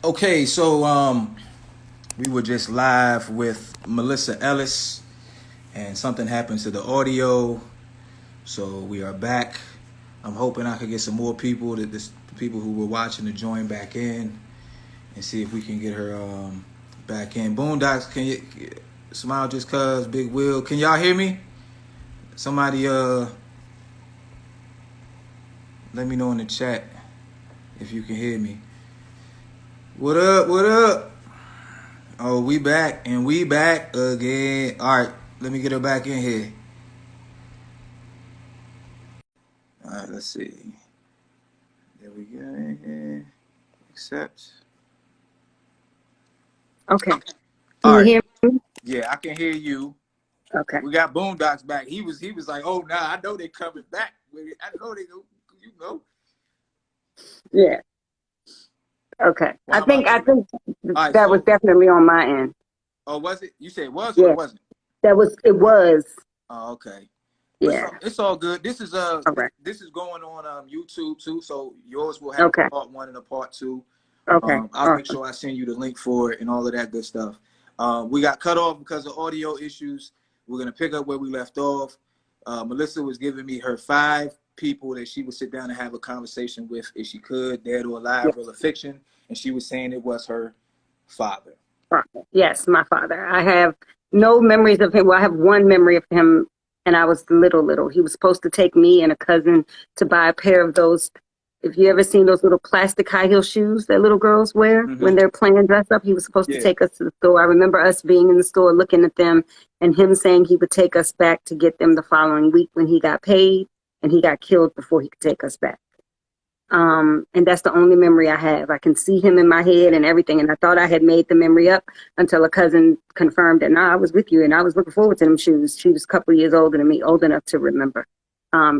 Okay, so we were just live with Melissa Ellis, and something happened to the audio, so we are back. I'm hoping I could get some more people the people who were watching to join back in and see if we can get her back in. Boondocks, can you smile just cause Big Will? Can y'all hear me? Somebody let me know in the chat if you can hear me. What up? What up? Oh, we back and we back again. All right, let me get her back in here. All right, let's see. There we go. In here. Accept. Okay. Can All you right. hear me? Yeah, I can hear you. Okay. We got Boondocks back. He was like, oh nah, I know they coming back. I know they go. You know. Yeah. Okay. Well, I how about think I you? think All right. that was So, definitely on my end. oh, was it? You said it was or it Yeah. wasn't? It was. Oh, okay. Well, Yeah. it's all good. This is All right. this is going on YouTube too. So yours will have Okay. a part one and a part two. Okay. I'll make Awesome. sure I send you the link for it and all of that good stuff. We got cut off because of audio issues. We're gonna pick up where we left off. Melissa was giving me her 5 people that she would sit down and have a conversation with if she could, dead or alive, Yes. real or fiction, and she was saying it was her father. Yes, my father. I have no memories of him. Well, I have one memory of him, and I was little. He was supposed to take me and a cousin to buy a pair of those. If you ever seen those little plastic high heel shoes that little girls wear Mm-hmm. when they're playing dress up, he was supposed to Yeah. take us to the store. I remember us being in the store looking at them and him saying he would take us back to get them the following week when he got paid, and he got killed before he could take us back. And that's the only memory I have. I can see him in my head and everything. And I thought I had made the memory up until a cousin confirmed that, nah, I was with you and I was looking forward to them shoes. She was a couple of years older than me, old enough to remember.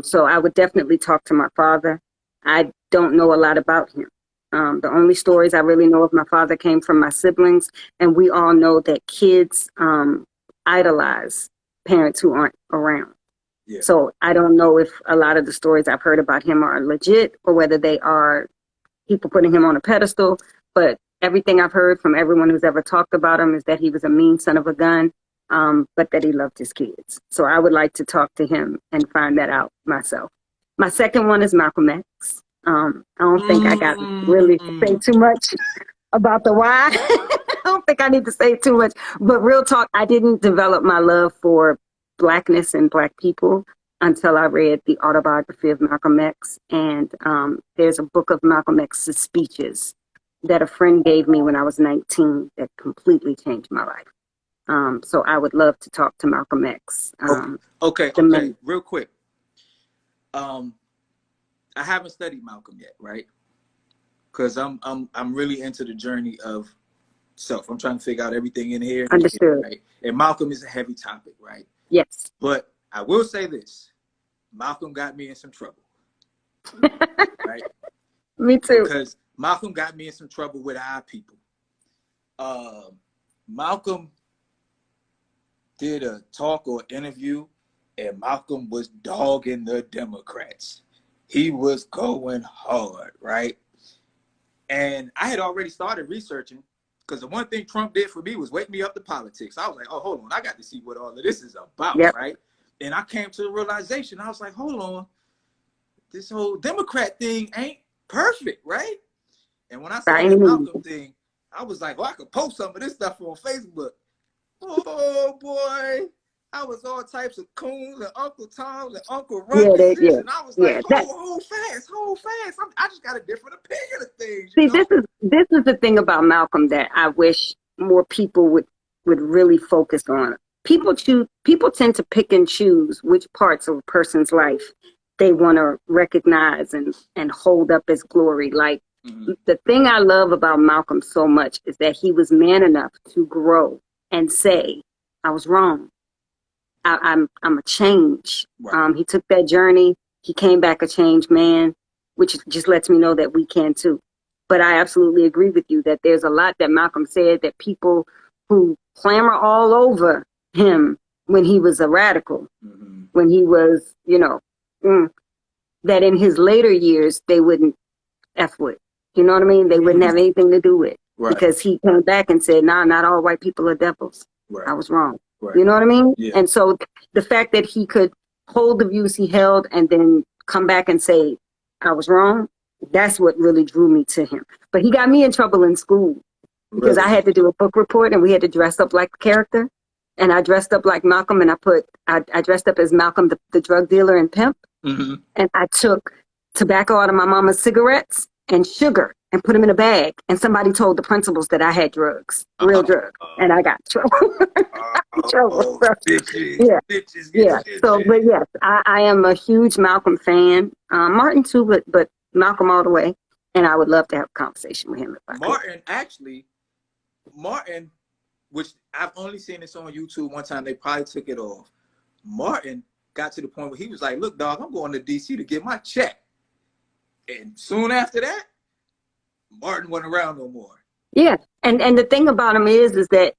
So I would definitely talk to my father. I don't know a lot about him. The only stories I really know of my father came from my siblings. And we all know that kids idolize parents who aren't around. Yeah. So I don't know if a lot of the stories I've heard about him are legit or whether they are people putting him on a pedestal. But everything I've heard from everyone who's ever talked about him is that he was a mean son of a gun, but that he loved his kids. So I would like to talk to him and find that out myself. My second one is Malcolm X. I don't think I got really to say too much about the why. I don't think I need to say too much. But real talk, I didn't develop my love for blackness and black people until I read the autobiography of Malcolm X. And there's a book of Malcolm X's speeches that a friend gave me when I was 19 that completely changed my life. So I would love to talk to Malcolm X. Okay. Real quick. I haven't studied Malcolm yet, right? Because I'm really into the journey of self. I'm trying to figure out everything in here. Understood. Right? And Malcolm is a heavy topic, right? Yes. But I will say this: Malcolm got me in some trouble, right? Me too. Because Malcolm got me in some trouble with our people. Malcolm did a talk or interview, and Malcolm was dogging the Democrats. He was going hard, right? And I had already started researching because the one thing Trump did for me was wake me up to politics. I was like, oh, hold on. I got to see what all of this is about, Yep. right? And I came to the realization. I was like, hold on. This whole Democrat thing ain't perfect, right? And when I saw that Malcolm thing, I was like, oh, I could post some of this stuff on Facebook. Oh, boy. I was all types of coons and Uncle Toms and Uncle Ruckus. And I was like, hold fast. I just got a different opinion of things. See, this is the thing about Malcolm that I wish more people would really focus on. People tend to pick and choose which parts of a person's life they want to recognize and hold up as glory. Like the thing I love about Malcolm so much is that he was man enough to grow and say, I was wrong. I'm a change. Right. He took that journey. He came back a changed man, which just lets me know that we can too. But I absolutely agree with you that there's a lot that Malcolm said that people who clamor all over him when he was a radical, when he was, that in his later years they wouldn't F with. You know what I mean? They wouldn't have anything to do with. Right. because he came back and said, "Nah, not all white people are devils. Right. I was wrong." Right. You know what I mean? Yeah. And so the fact that he could hold the views he held and then come back and say, "I was wrong," that's what really drew me to him. But he got me in trouble in school because Really? I had to do a book report and we had to dress up like the character. And I dressed up like Malcolm, and I dressed up as Malcolm, the drug dealer and pimp. Mm-hmm. And I took tobacco out of my mama's cigarettes and sugar and put them in a bag. And somebody told the principals that I had drugs, real drugs. And I got in trouble. Bitches, Yeah. bitches, Yeah. bitches. So, but yes, I am a huge Malcolm fan. Martin too, but Malcolm all the way. And I would love to have a conversation with him if I could. Martin, which I've only seen this on YouTube one time, they probably took it off. Martin got to the point where he was like, "Look, dog, I'm going to DC to get my check." And soon after that, Martin wasn't around no more. Yeah. And the thing about him is that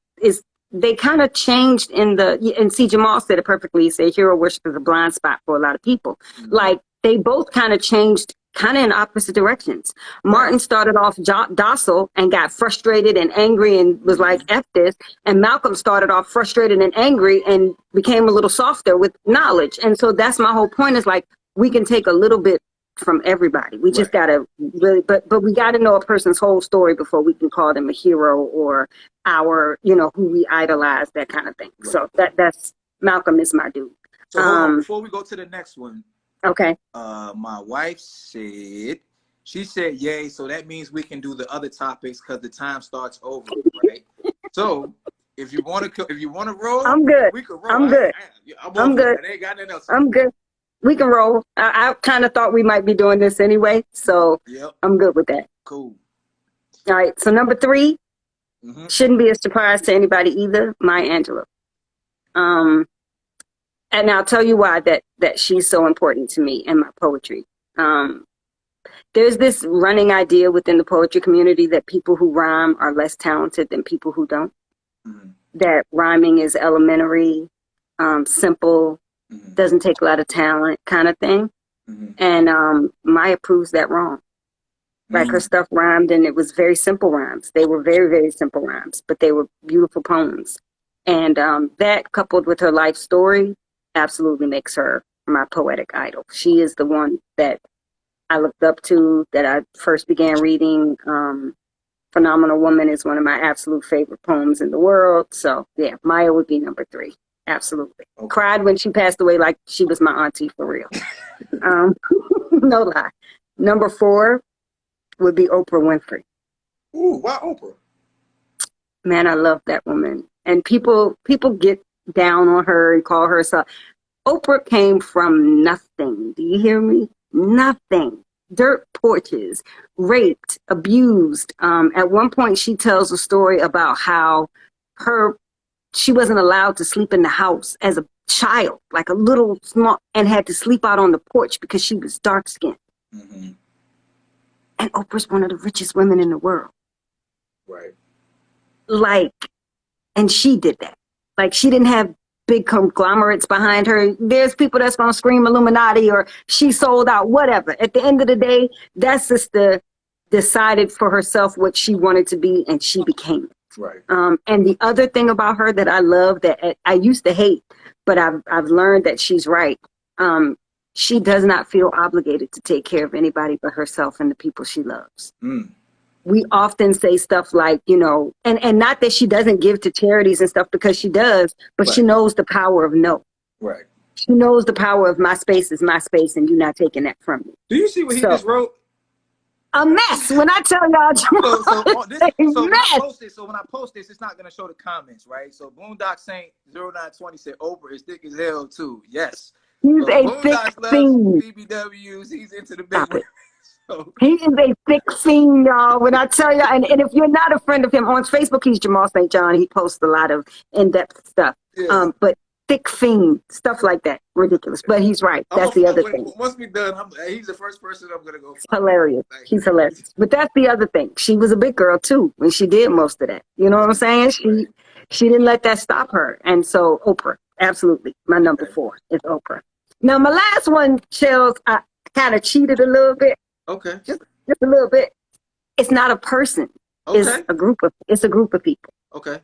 they kind of changed and see, Jamal said it perfectly. He said hero worship is a blind spot for a lot of people. Mm-hmm. Like they both kind of changed kind of in opposite directions. Martin started off docile and got frustrated and angry and was like, "F this." And Malcolm started off frustrated and angry and became a little softer with knowledge. And so that's my whole point, is like, we can take a little bit from everybody. We just gotta really, but we gotta know a person's whole story before we can call them a hero or our, who we idolize, that kind of thing. Right. So that's Malcolm is my dude. So hold on, before we go to the next one. Okay. My wife said, yay, so that means we can do the other topics because the time starts over, right? So if you want to roll, I'm good. We can roll. I'm good. I'm good. I ain't got nothing else. I'm good. We can roll. I kind of thought we might be doing this anyway, so yep. I'm good with that. Cool. All right. So number 3 shouldn't be a surprise to anybody either. Maya Angelou. And I'll tell you why that she's so important to me and my poetry. There's this running idea within the poetry community that people who rhyme are less talented than people who don't. Mm-hmm. That rhyming is elementary, simple, doesn't take a lot of talent, kind of thing. Mm-hmm. And Maya proves that wrong. Like her stuff rhymed, and it was very simple rhymes. They were very, very simple rhymes, but they were beautiful poems. And that, coupled with her life story, absolutely makes her my poetic idol. She is the one that I looked up to, that I first began reading. Phenomenal Woman is one of my absolute favorite poems in the world. So yeah, Maya would be number 3. Absolutely. Okay. Cried when she passed away like she was my auntie, for real. No lie. Number 4 would be Oprah Winfrey. Ooh, why Oprah? Man, I love that woman. And people get down on her and call her so. Oprah came from nothing. Do you hear me? Nothing. Dirt porches, raped, abused. At one point, she tells a story about how she wasn't allowed to sleep in the house as a child, like a little small, and had to sleep out on the porch because she was dark skinned. Mm-hmm. And Oprah's one of the richest women in the world. Right. And she did that. Like, she didn't have big conglomerates behind her. There's people that's going to scream Illuminati or she sold out, whatever. At the end of the day, that sister decided for herself what she wanted to be, and she became it. Right. And the other thing about her that I love, that I used to hate, but I've learned that she's right. She does not feel obligated to take care of anybody but herself and the people she loves. Mm. We often say stuff like, and not that she doesn't give to charities and stuff, because she does, but right. She knows the power of no. Right. She knows the power of my space is my space, and you're not taking that from me. Do you see what he just wrote? A mess. When I tell y'all, so when I post this, it's not going to show the comments, right? So Boondock Saint 0920 said Oprah is thick as hell too. Yes. He's a thick fiend. BBWs. He's into the big. So. He is a thick fiend, y'all. When I tell y'all, and if you're not a friend of him on Facebook, he's Jamal St. John. He posts a lot of in-depth stuff. Yeah. But thick fiend, stuff like that, ridiculous. But he's right. That's the other thing. Once we're done, he's the first person I'm gonna go. It's hilarious. He's hilarious. But that's the other thing. She was a big girl too, and she did most of that. You know what I'm saying? She didn't let that stop her. And so Oprah, absolutely, my number 4 is Oprah. Now my last one, Chels, I kind of cheated a little bit. Okay. Just a little bit. It's not a person. Okay. It's a group of people. Okay.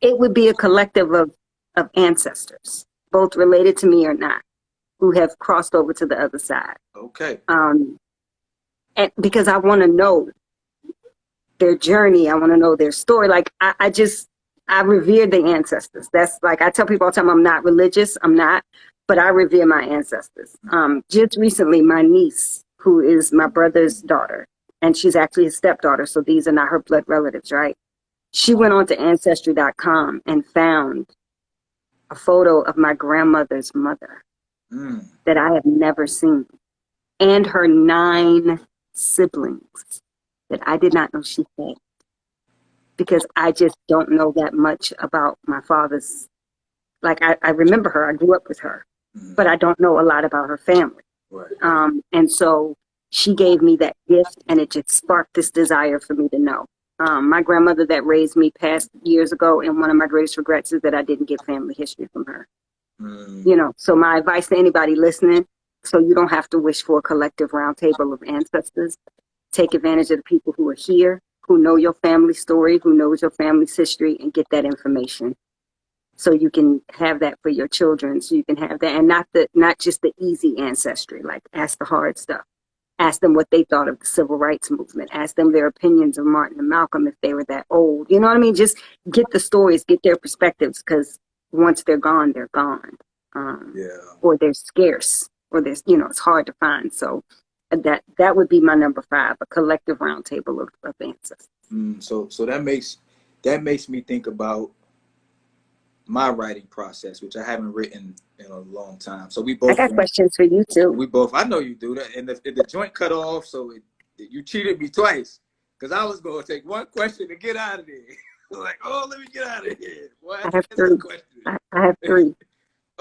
It would be a collective of ancestors, both related to me or not, who have crossed over to the other side. Okay. And because I want to know their journey, I want to know their story. Like I revere the ancestors. That's like I tell people all the time, I'm not religious. I'm not, but I revere my ancestors. Just recently, my niece, who is my brother's daughter, and she's actually his stepdaughter, so these are not her blood relatives, right? She went on to ancestry.com and found a photo of my grandmother's mother that I have never seen, and her 9 siblings that I did not know she had, because I just don't know that much about my father's. Like I remember her, I grew up with her, but I don't know a lot about her family. Right. And so she gave me that gift, and it just sparked this desire for me to know. My grandmother that raised me passed years ago, and one of my greatest regrets is that I didn't get family history from her. You know, so my advice to anybody listening, so you don't have to wish for a collective roundtable of ancestors, take advantage of the people who are here, who know your family story, who knows your family's history, and get that information. So you can have that for your children, so you can have that, and not just the easy ancestry, like ask the hard stuff. Ask them what they thought of the civil rights movement. Ask them their opinions of Martin and Malcolm if they were that old. You know what I mean? Just get the stories, get their perspectives, because once they're gone, they're gone. Or they're scarce, or there's, you know, it's hard to find. So that would be my number 5, a collective roundtable of ancestors. So that makes me think about my writing process, which I haven't written in a long time. So we both. I got questions for you too. We both. I know you do that, and the joint cut off, so you cheated me twice, because I was going to take one question to get out of there. Like, oh, let me get out of here. What? I have 3. I have 3.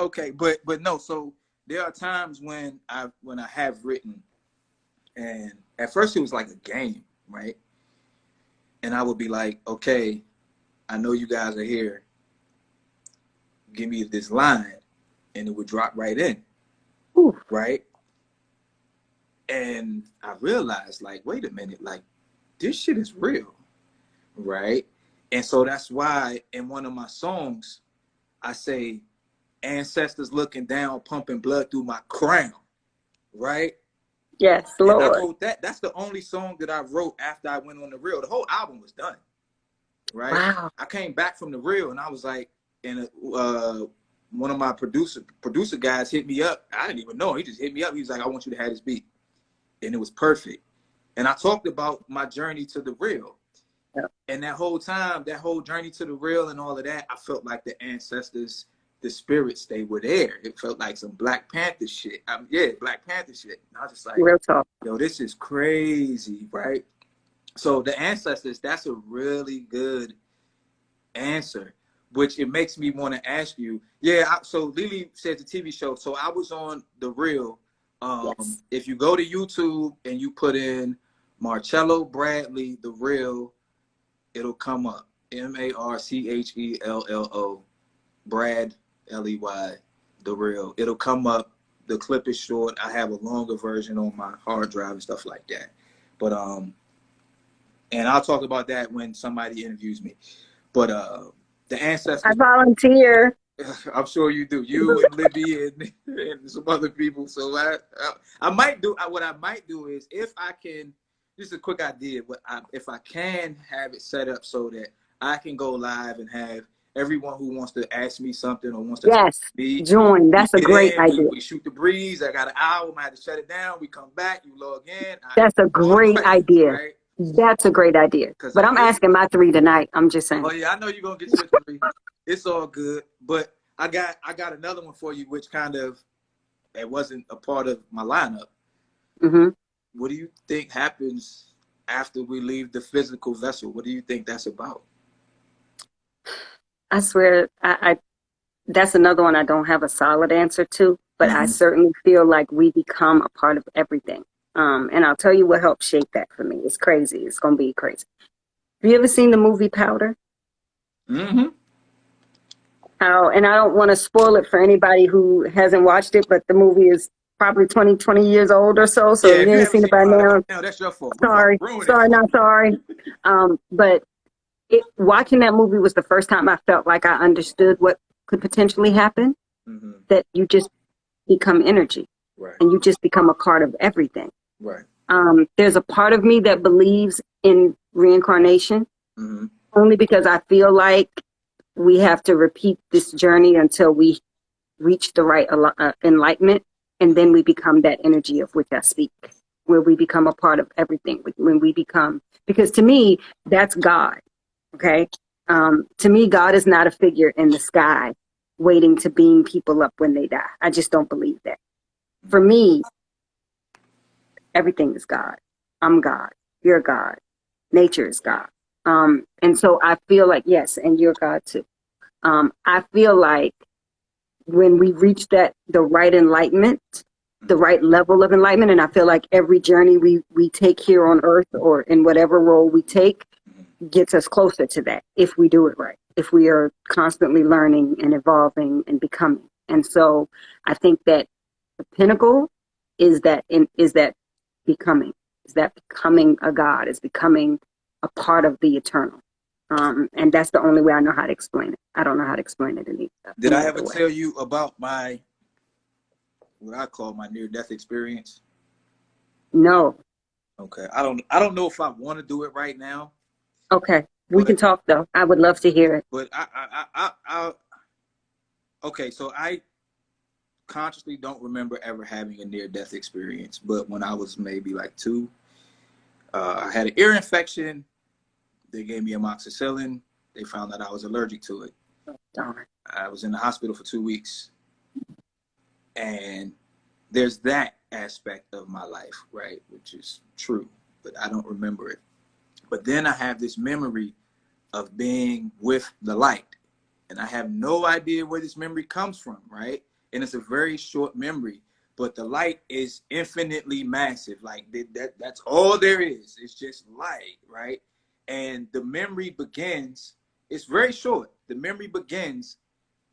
Okay, but no. So there are times when I have written, and at first it was like a game, right? And I would be like, okay, I know you guys are here. Give me this line, and it would drop right in. Ooh. Right? And I realized, like, wait a minute, like, this shit is real, right? And so that's why in one of my songs, I say, ancestors looking down, pumping blood through my crown, right? Yes, Lord. And I wrote that. That's the only song that I wrote after I went on the reel. The whole album was done, right? Wow. I came back from the reel, and I was like, and one of my producer guys hit me up. I didn't even know. He just hit me up. He was like, I want you to have this beat. And it was perfect. And I talked about my journey to the reel. Yeah. And that whole time, that whole journey to the reel and all of that, I felt like the ancestors, the spirits, they were there. It felt like some Black Panther shit. Black Panther shit. And I was just like, real talk. Yo, this is crazy, right? So the ancestors, that's a really good answer. Which it makes me want to ask you. So Lily says the TV show. So I was on The Real. Yes. If you go to YouTube and you put in Marcello Bradley, The Real, it'll come up. MARCHELLO, Brad, LEY, The Real. It'll come up. The clip is short. I have a longer version on my hard drive and stuff like that. But and I'll talk about that when somebody interviews me. But the ancestors. I volunteer. I'm sure you do. You and Libby and some other people. So I might do. What I might do is, if I can, just a quick idea. If I can have it set up so that I can go live and have everyone who wants to ask me something or wants to join. That's a great idea. We shoot the breeze. I got an hour. I had to shut it down. We come back. You log in. That's a great idea. Right? That's a great idea. But I'm asking my 3 tonight. I'm just saying. Oh yeah, I know you're gonna get your 3. It's all good. But I got another one for you, which kind of, it wasn't a part of my lineup. Mm-hmm. What do you think happens after we leave the physical vessel? What do you think that's about? I swear, I that's another one I don't have a solid answer to, but I certainly feel like we become a part of everything. And I'll tell you what helped shape that for me. It's crazy. It's going to be crazy. Have you ever seen the movie Powder? Mm-hmm. And I don't want to spoil it for anybody who hasn't watched it, but the movie is probably 20 years old or so. Yeah, So if you you ain't haven't seen it seen it by by now. now, that's your fault. We gonna Sorry, ruin it sorry, for not sorry. But watching that movie was the first time I felt like I understood what could potentially happen. you. Hmm. That you just become energy, Right, and you just become a part of everything. right. There's a part of me that believes in reincarnation, Hmm. only because I feel like we have to repeat this journey until we reach the right enlightenment, and then we become that energy of which I speak, where we become a part of everything. When we become, because to me, that's God. Okay. To me, God is not a figure in the sky waiting to beam people up when they die. I just don't believe that. For me, everything is God. I'm God. You're God. Nature is God. And so I feel like, yes, and you're God too. I feel like when we reach the right enlightenment, the right level of enlightenment, and I feel like every journey we take here on earth or in whatever role we take gets us closer to that if we do it right, if we are constantly learning and evolving and becoming. And so I think that the pinnacle is that becoming, is that becoming a God, is becoming a part of the eternal. And that's the only way I know how to explain it. I don't know how to explain it Did I any ever other way. tell you about my what I call my near death experience? No. Okay, I don't know if I want to do it right now, Okay. We can but talk though. I would love to hear it. but okay. So I consciously don't remember ever having a near death experience, but when I was maybe like 2, I had an ear infection. They gave me amoxicillin. They found that I was allergic to it. Darn. I was in the hospital for 2 weeks, and there's that aspect of my life, right, which is true, but I don't remember it. But then I have this memory of being with the light, and I have no idea where this memory comes from, right? And it's a very short memory, but the light is infinitely massive. Like that's all there is. It's just light, right? And the memory begins. It's very short. The memory begins,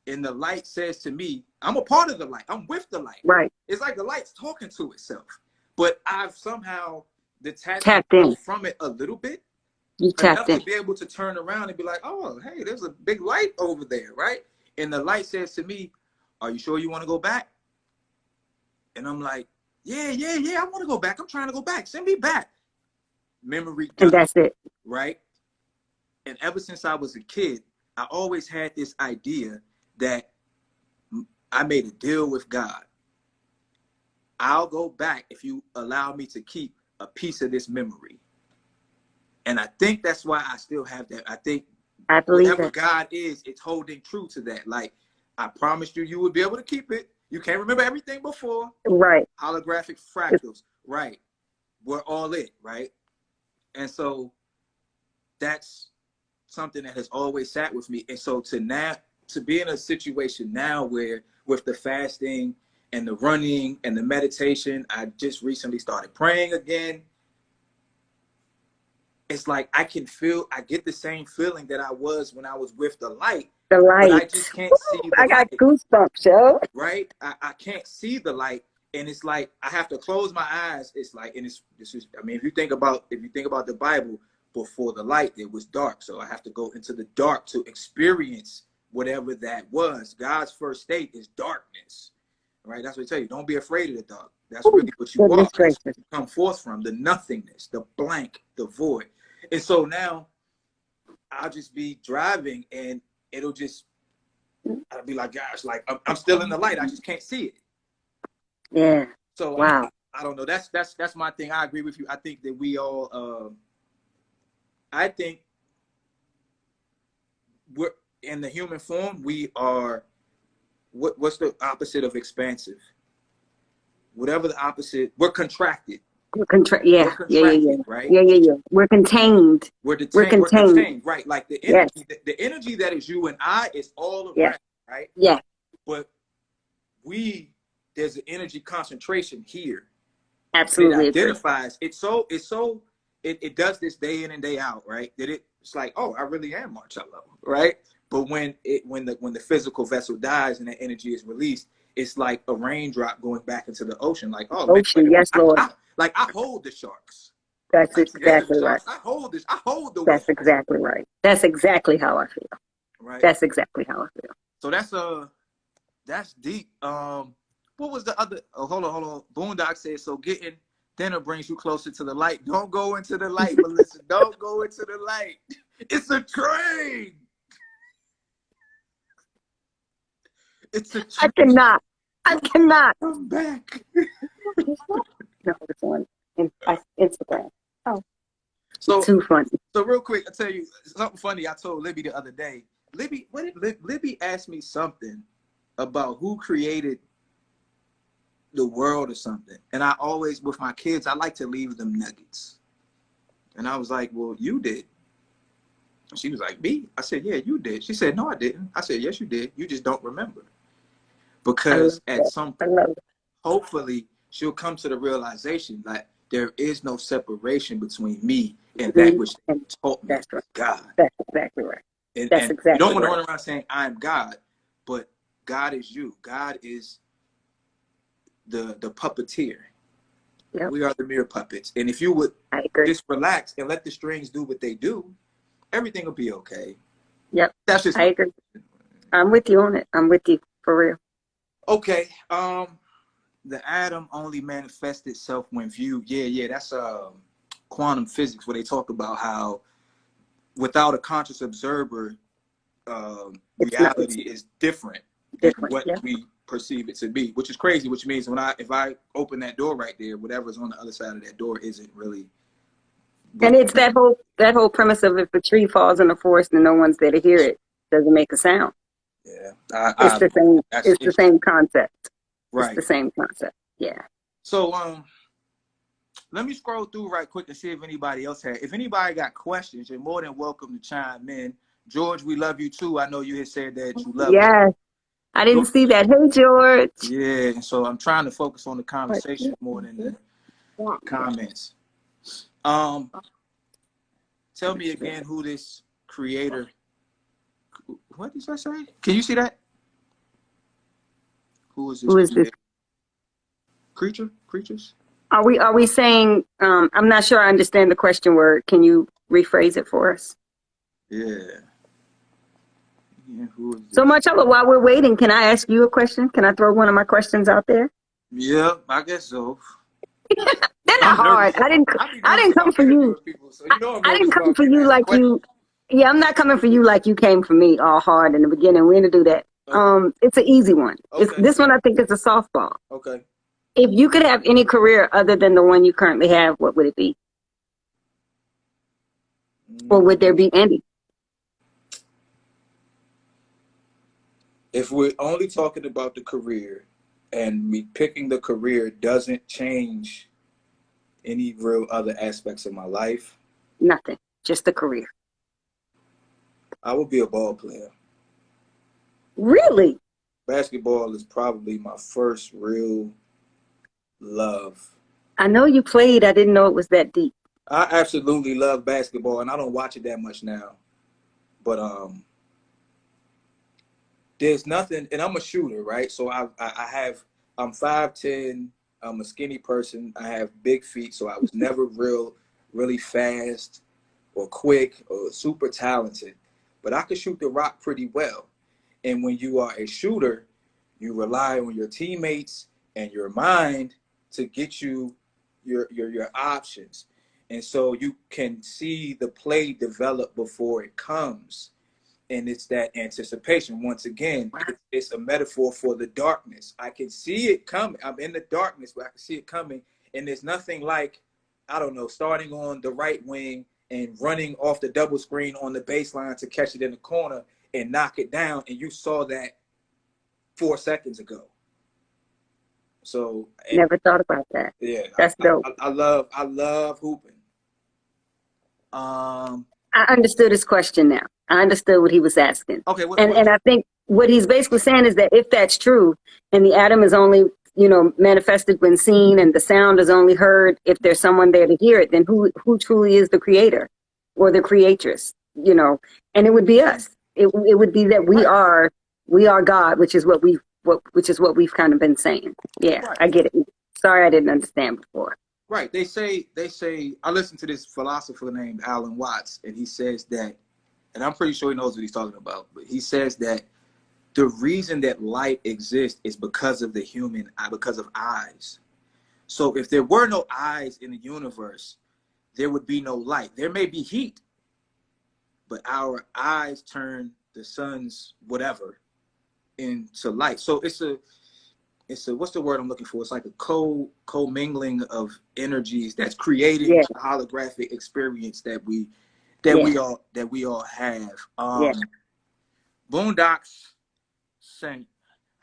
and the light says to me, I'm a part of the light. I'm with the light. Right. It's like the light's talking to itself. But I've somehow detached Tapped myself in. from it a little bit, You tapped enough to in. be able to turn around and be like, oh, hey, there's a big light over there, right? And the light says to me, are you sure you want to go back? And I'm like, yeah, I want to go back. I'm trying to go back. Send me back. Memory And done, that's it. right? And ever since I was a kid, I always had this idea that I made a deal with God. I'll go back if you allow me to keep a piece of this memory. And I think that's why I still have that. I think I believe whatever it. God is, it's holding true to that. Like, I promised you would be able to keep it. You can't remember everything before. Right. Holographic fractals, right? We're all it, right? And so that's something that has always sat with me. And so to be in a situation now where with the fasting and the running and the meditation, I just recently started praying again. It's like I get the same feeling that I was when I was with the light, The but I light. just can't see Woo, the I got light, goosebumps, yo. right? I can't see the light, and it's like I have to close my eyes. It's like, and this is, I mean, if you think about the Bible, before the light, it was dark. So I have to go into the dark to experience whatever that was. God's first state is darkness, right? That's what I tell you. Don't be afraid of the dark. That's Ooh, really what you are. goodness That's gracious. what you come forth from, the nothingness, the blank, the void. And so now I'll just be driving and I'll be like, gosh, like I'm still in the light. I just can't see it. Yeah. So Wow. I don't know. That's my thing. I agree with you. I think that we all, I think we're in the human form. We are, what's the opposite of expansive? Whatever the opposite, we're contracted. Yeah, We're yeah, yeah, yeah. contracted, right? Yeah, yeah, yeah. We're contained. We're We're detained. We're contained. contained, right? Like the Yes. energy, the energy that is you and I is all Yes. around, right? Yes. But there's an energy concentration here, and it Absolutely agree. identifies. It does this day in and day out, right? It's like, oh, I really am Marcello, right? But when the physical vessel dies and that energy is released, it's like a raindrop going back into the ocean. Like, oh man, Ocean, yes, Lord. I hold the sharks. That's Like, exactly right. I hold this. I hold the That's waves. exactly right. That's exactly how I feel. Right. That's exactly how I feel. So that's deep. What was the other? Oh, hold on. Boondock said, so getting dinner brings you closer to the light. Don't go into the light, Melissa. Don't go into the light. It's a train. It's a train. I cannot. Come back. No, it's on Instagram. Oh, So too funny. So real quick, I'll tell you something funny I told Libby the other day. Libby asked me something about who created the world or something. And I always, with my kids, I like to leave them nuggets. And I was like, well, you did. She was like, me? I said, yeah, you did. She said, no, I didn't. I said, yes, you did. You just don't remember. Because at some point, hopefully, she'll come to the realization that there is no separation between me and that which taught me. That's right. God. That's exactly right. And exactly you don't want to right. run around saying I'm God, but God is you. God is the puppeteer. Yep. We are the mere puppets. And if you would just relax and let the strings do what they do, everything will be okay. Yep. That's just I agree. I'm with you on it. I'm with you for real. Okay. The atom only manifests itself when viewed. Yeah. That's quantum physics, where they talk about how without a conscious observer, reality is different than what we perceive it to be, which is crazy. Which means if I open that door right there, whatever's on the other side of that door isn't really. And it's that whole premise of if a tree falls in the forest and no one's there to hear it, doesn't make a sound. Yeah, it's the same. It's the same concept. Right. It's the same concept. Yeah. So let me scroll through right quick and see if anybody else had. If anybody got questions, you're more than welcome to chime in. George, we love you too. I know you had said that you love us. Yes. I didn't see that. Hey, George. Yeah, and so I'm trying to focus on the conversation more than the comments. Tell me again who this creator. What did I say? Can you see that? Who is this creature? Creatures? Are we saying? I'm not sure I understand the question word. Can you rephrase it for us? Yeah. Who is this? So Marcello, while we're waiting, can I ask you a question? Can I throw one of my questions out there? Yeah, I guess so. They're not hard. I didn't come for you. I didn't come for you like you. Yeah, I'm not coming for you like you came for me all hard in the beginning. We're gonna do that. It's an easy one. Okay. This one I think is a softball. Okay. If you could have any career other than the one you currently have, what would it be? Or would there be any? If we're only talking about the career and me picking the career doesn't change any real other aspects of my life? Nothing, just the career. I would be a ball player. Really? Basketball is probably my first real love. I know you played. I didn't know it was that deep. I absolutely love basketball, and I don't watch it that much now. But there's nothing, and I'm a shooter, right? So I'm 5'10". I'm a skinny person. I have big feet, so I was never really fast or quick or super talented. But I could shoot the rock pretty well. And when you are a shooter, you rely on your teammates and your mind to get you your options. And so you can see the play develop before it comes. And it's that anticipation. Once again, it's a metaphor for the darkness. I can see it coming. I'm in the darkness, but I can see it coming. And there's nothing like, I don't know, starting on the right wing and running off the double screen on the baseline to catch it in the corner and knock it down. And you saw that 4 seconds ago. So never thought about that. Yeah, that's dope. I love hooping. I understood his question now. I understood what he was asking. Okay. And I think what he's basically saying is that if that's true, and the atom is only, manifested when seen, and the sound is only heard if there's someone there to hear it, then who truly is the creator or the creatress? And it would be us. It would be that we are God, which is what we which is what we've kind of been saying. Yeah, Right. I get it. Sorry, I didn't understand before. Right. They say, I listened to this philosopher named Alan Watts, and he says that, and I'm pretty sure he knows what he's talking about, but he says that the reason that light exists is because of the human eye, because of eyes. So if there were no eyes in the universe, there would be no light. There may be heat, but our eyes turn the sun's whatever into light. So it's a what's the word I'm looking for? It's like a co-mingling of energies that's creating Yeah, the holographic experience that we yeah, all have. yeah. Boondocks Saint,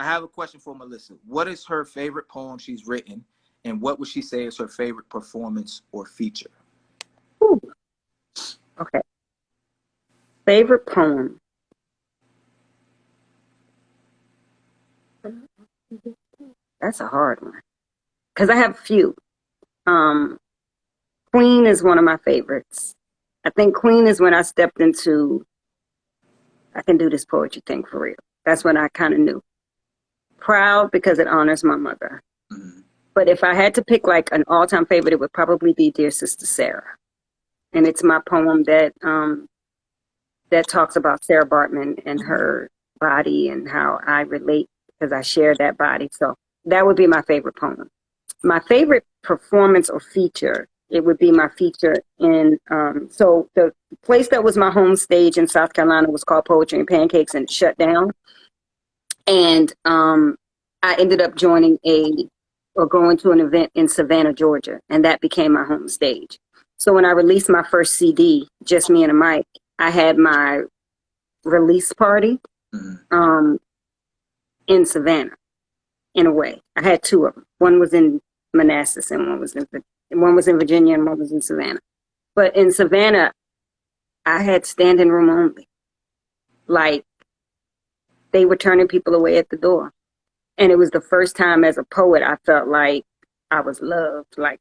I have a question for Melissa. What is her favorite poem she's written, and what would she say is her favorite performance or feature? Ooh, okay. Favorite poem. That's a hard one because I have a few. Um, Queen is one of my favorites. I think Queen is when I stepped into, I can do this poetry thing for real. That's when I kind of knew. Proud because it honors my mother. Mm-hmm. But if I had to pick like an all-time favorite, it would probably be Dear Sister Sarah. And it's my poem that that talks about Sarah Bartman and her body and how I relate because I share that body. So that would be my favorite poem. My favorite performance or feature, it would be my feature in, so the place that was my home stage in South Carolina was called Poetry and Pancakes, and it shut down. And I ended up going to an event in Savannah, Georgia, and that became my home stage. So when I released my first CD, Just Me and a Mic, I had my release party in Savannah. In a way, I had two of them. One was in Manassas, and one was in Virginia, and one was in Savannah. But in Savannah, I had standing room only. Like, they were turning people away at the door. And it was the first time as a poet I felt like I was loved, like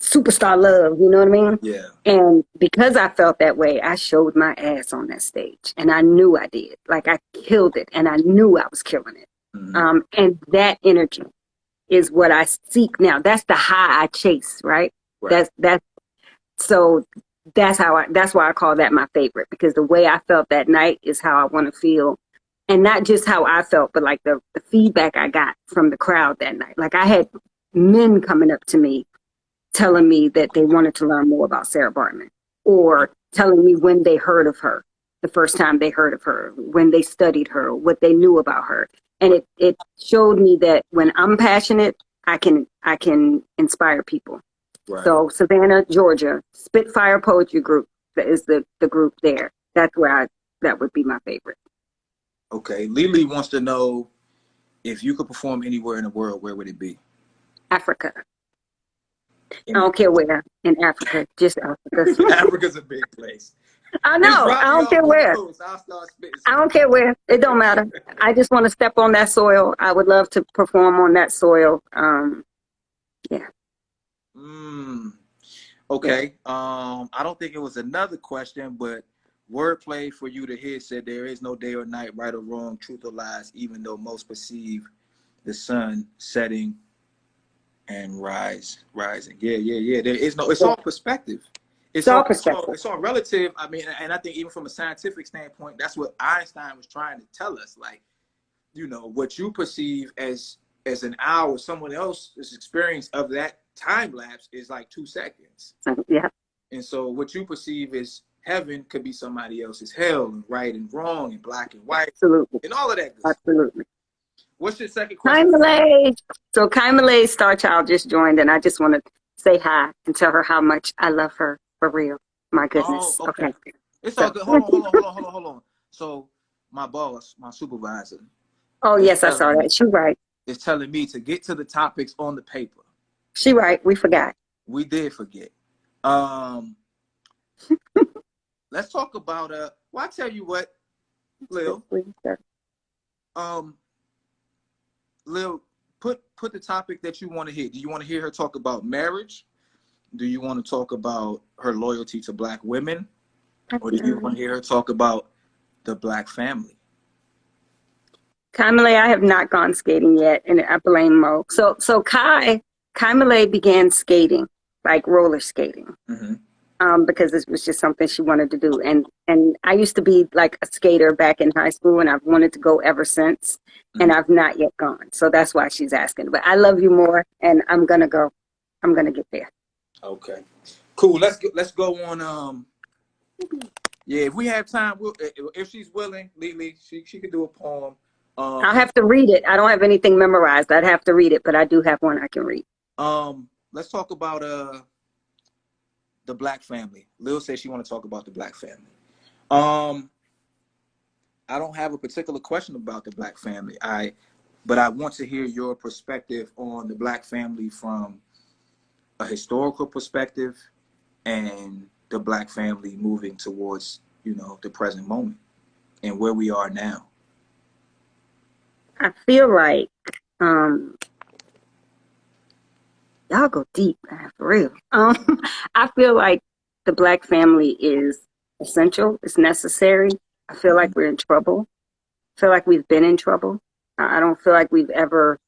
superstar love, you know what I mean? Yeah. And because I felt that way, I showed my ass on that stage. And I knew I did. Like, I killed it, and I knew I was killing it. Mm-hmm. And that energy is what I seek now. That's the high I chase, right? Right. So that's why I call that my favorite, because the way I felt that night is how I want to feel. And not just how I felt, but like the feedback I got from the crowd that night. Like, I had men coming up to me telling me that they wanted to learn more about Sarah Bartman, or telling me when they heard of her, the first time they heard of her, when they studied her, what they knew about her. And it showed me that when I'm passionate, I can inspire people. Right. So Savannah, Georgia, Spitfire Poetry Group is the group there. That's where that would be my favorite. Okay. Lily wants to know, if you could perform anywhere in the world, where would it be? Africa. I don't care where in Africa, just Africa. Africa's a big place. I know. I don't care where. I don't care where. It don't matter. I just want to step on that soil. I would love to perform on that soil. Yeah. Okay. I don't think it was another question, but wordplay for you to hear said, there is no day or night, right or wrong, truth or lies, even though most perceive the sun setting and rising. Yeah. There is no, it's all perspective. It's all perspective. It's all relative. I mean, and I think even from a scientific standpoint, that's what Einstein was trying to tell us. Like, you know, what you perceive as an hour, someone else's experience of that time lapse is like 2 seconds. Yeah. And so what you perceive as heaven could be somebody else's hell, and right and wrong, and black and white. Absolutely. And all of that. Absolutely. What's your second question? So Kai Malay Star Child just joined, and I just want to say hi and tell her how much I love her, for real. My goodness. Oh, okay. It's all good. Hold on. So my boss, my supervisor. Oh, yes, I saw that. She's right. Is telling me to get to the topics on the paper. She right. We forgot. We did forget. Let's talk about well, I tell you what, Lil. Lil, put the topic that you want to hear. Do you want to hear her talk about marriage? Do you want to talk about her loyalty to Black women? Or do you want to hear her talk about the Black family? Malay, I have not gone skating yet, and I blame Mo. So Kai Malay began skating, like roller skating, Mm-hmm. because this was just something she wanted to do. And I used to be like a skater back in high school, and I've wanted to go ever since, and Mm-hmm. I've not yet gone. So that's why she's asking. But I love you more, and I'm gonna go. I'm gonna get there. Okay. Cool. Let's go on. Yeah, if we have time, if she's willing, Lily, she could do a poem. I'll Um, have to read it. I don't have anything memorized. I'd have to read it, but I do have one I can read. let's talk about the Black family. Lil says she want to talk about the Black family. Um, I don't have a particular question about the Black family. But I want to hear your perspective on the Black family from a historical perspective and the Black family moving towards, the present moment and where we are now. I feel like um, y'all go deep, man, for real. I feel like the Black family is essential. It's necessary. I feel like Mhm. we're in trouble. I feel like we've been in trouble. I don't feel like we've ever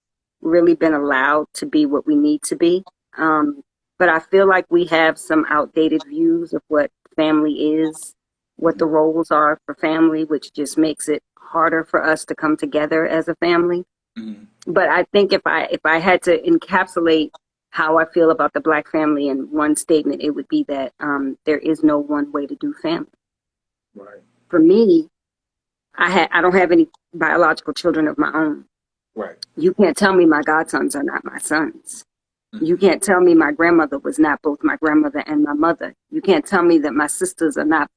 really been allowed to be what we need to be. Um, but I feel like we have some outdated views of what family is, what the roles are for family, which just makes it harder for us to come together as a family. Mhm. But I think if I had to encapsulate how I feel about the Black family in one statement, it would be that there is no one way to do family. Right. For me, I don't have any biological children of my own. Right. You can't tell me my godsons are not my sons. You Mhm. can't tell me my grandmother was not both my grandmother and my mother. You can't tell me that my sisters are not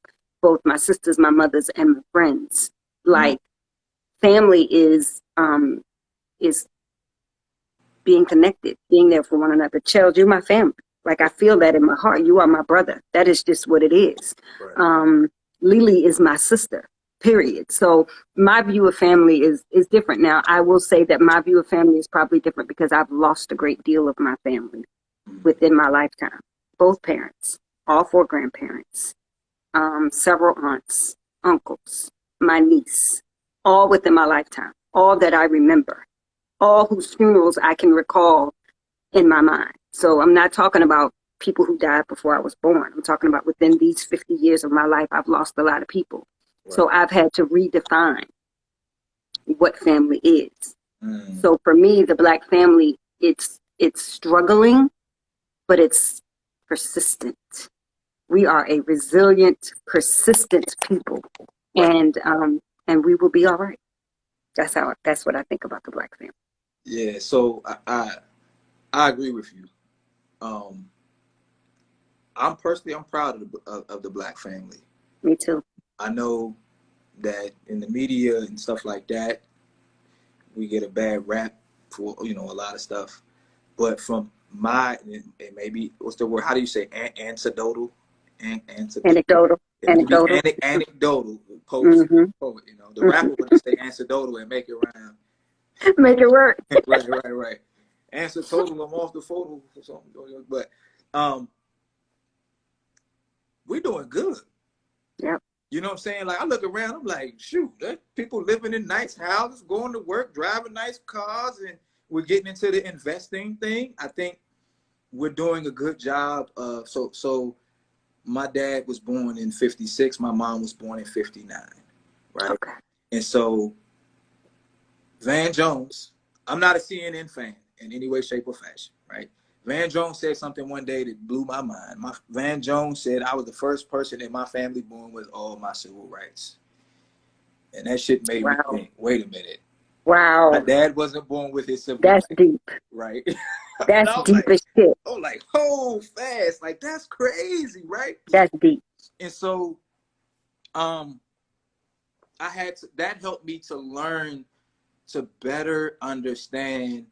both my sisters, my mothers, and my friends. Mhm. Like family is being connected, being there for one another. Child, you're my family. Like I feel that in my heart. You are my brother. That is just what it is. Right. Um, Lily is my sister. Period. So my view of family is different. Now I will say that my view of family is probably different because I've lost a great deal of my family Mhm. within my lifetime. Both parents, all four grandparents, several aunts, uncles, my niece, all within my lifetime. All that I remember, all whose funerals I can recall in my mind. So I'm not talking about people who died before I was born. I'm talking about within these 50 years of my life, I've lost a lot of people. Right. So I've had to redefine what family is. Mm. So for me, the Black family, it's struggling, but it's persistent. We are a resilient, persistent people, Right. and we will be all right. That's what I think about the Black family. Yeah. So I agree with you. Um, I'm proud of the Black family. Me too. I know that in the media and stuff like that, we get a bad rap for a lot of stuff. But from my and maybe what's the word? How do you say anecdotal? Anecdotal. Anecdotal, To be anecdotal. anecdotal, Hmm. poet. The rapper would just say anecdotal and make it rhyme. Make it work. Right. Answer total. I'm off the photo or something. But um, we're doing good. Yep. You know what I'm saying? Like I look around, I'm like, shoot, people living in nice houses, going to work, driving nice cars, and we're getting into the investing thing. I think we're doing a good job of so my dad was born in 56, my mom was born in 59, right? Okay. And so Van Jones, I'm not a CNN fan in any way, shape, or fashion, right? Van Jones said something one day that blew my mind. Van Jones said I was the first person in my family born with all my civil rights. And that shit made me Wow. think, wait a minute. My Wow. dad wasn't born with his civil That's rights, deep. right? And That's I was deep like, as shit. hold fast. Like, that's crazy, right? That's deep. And so um that helped me to learn to better understand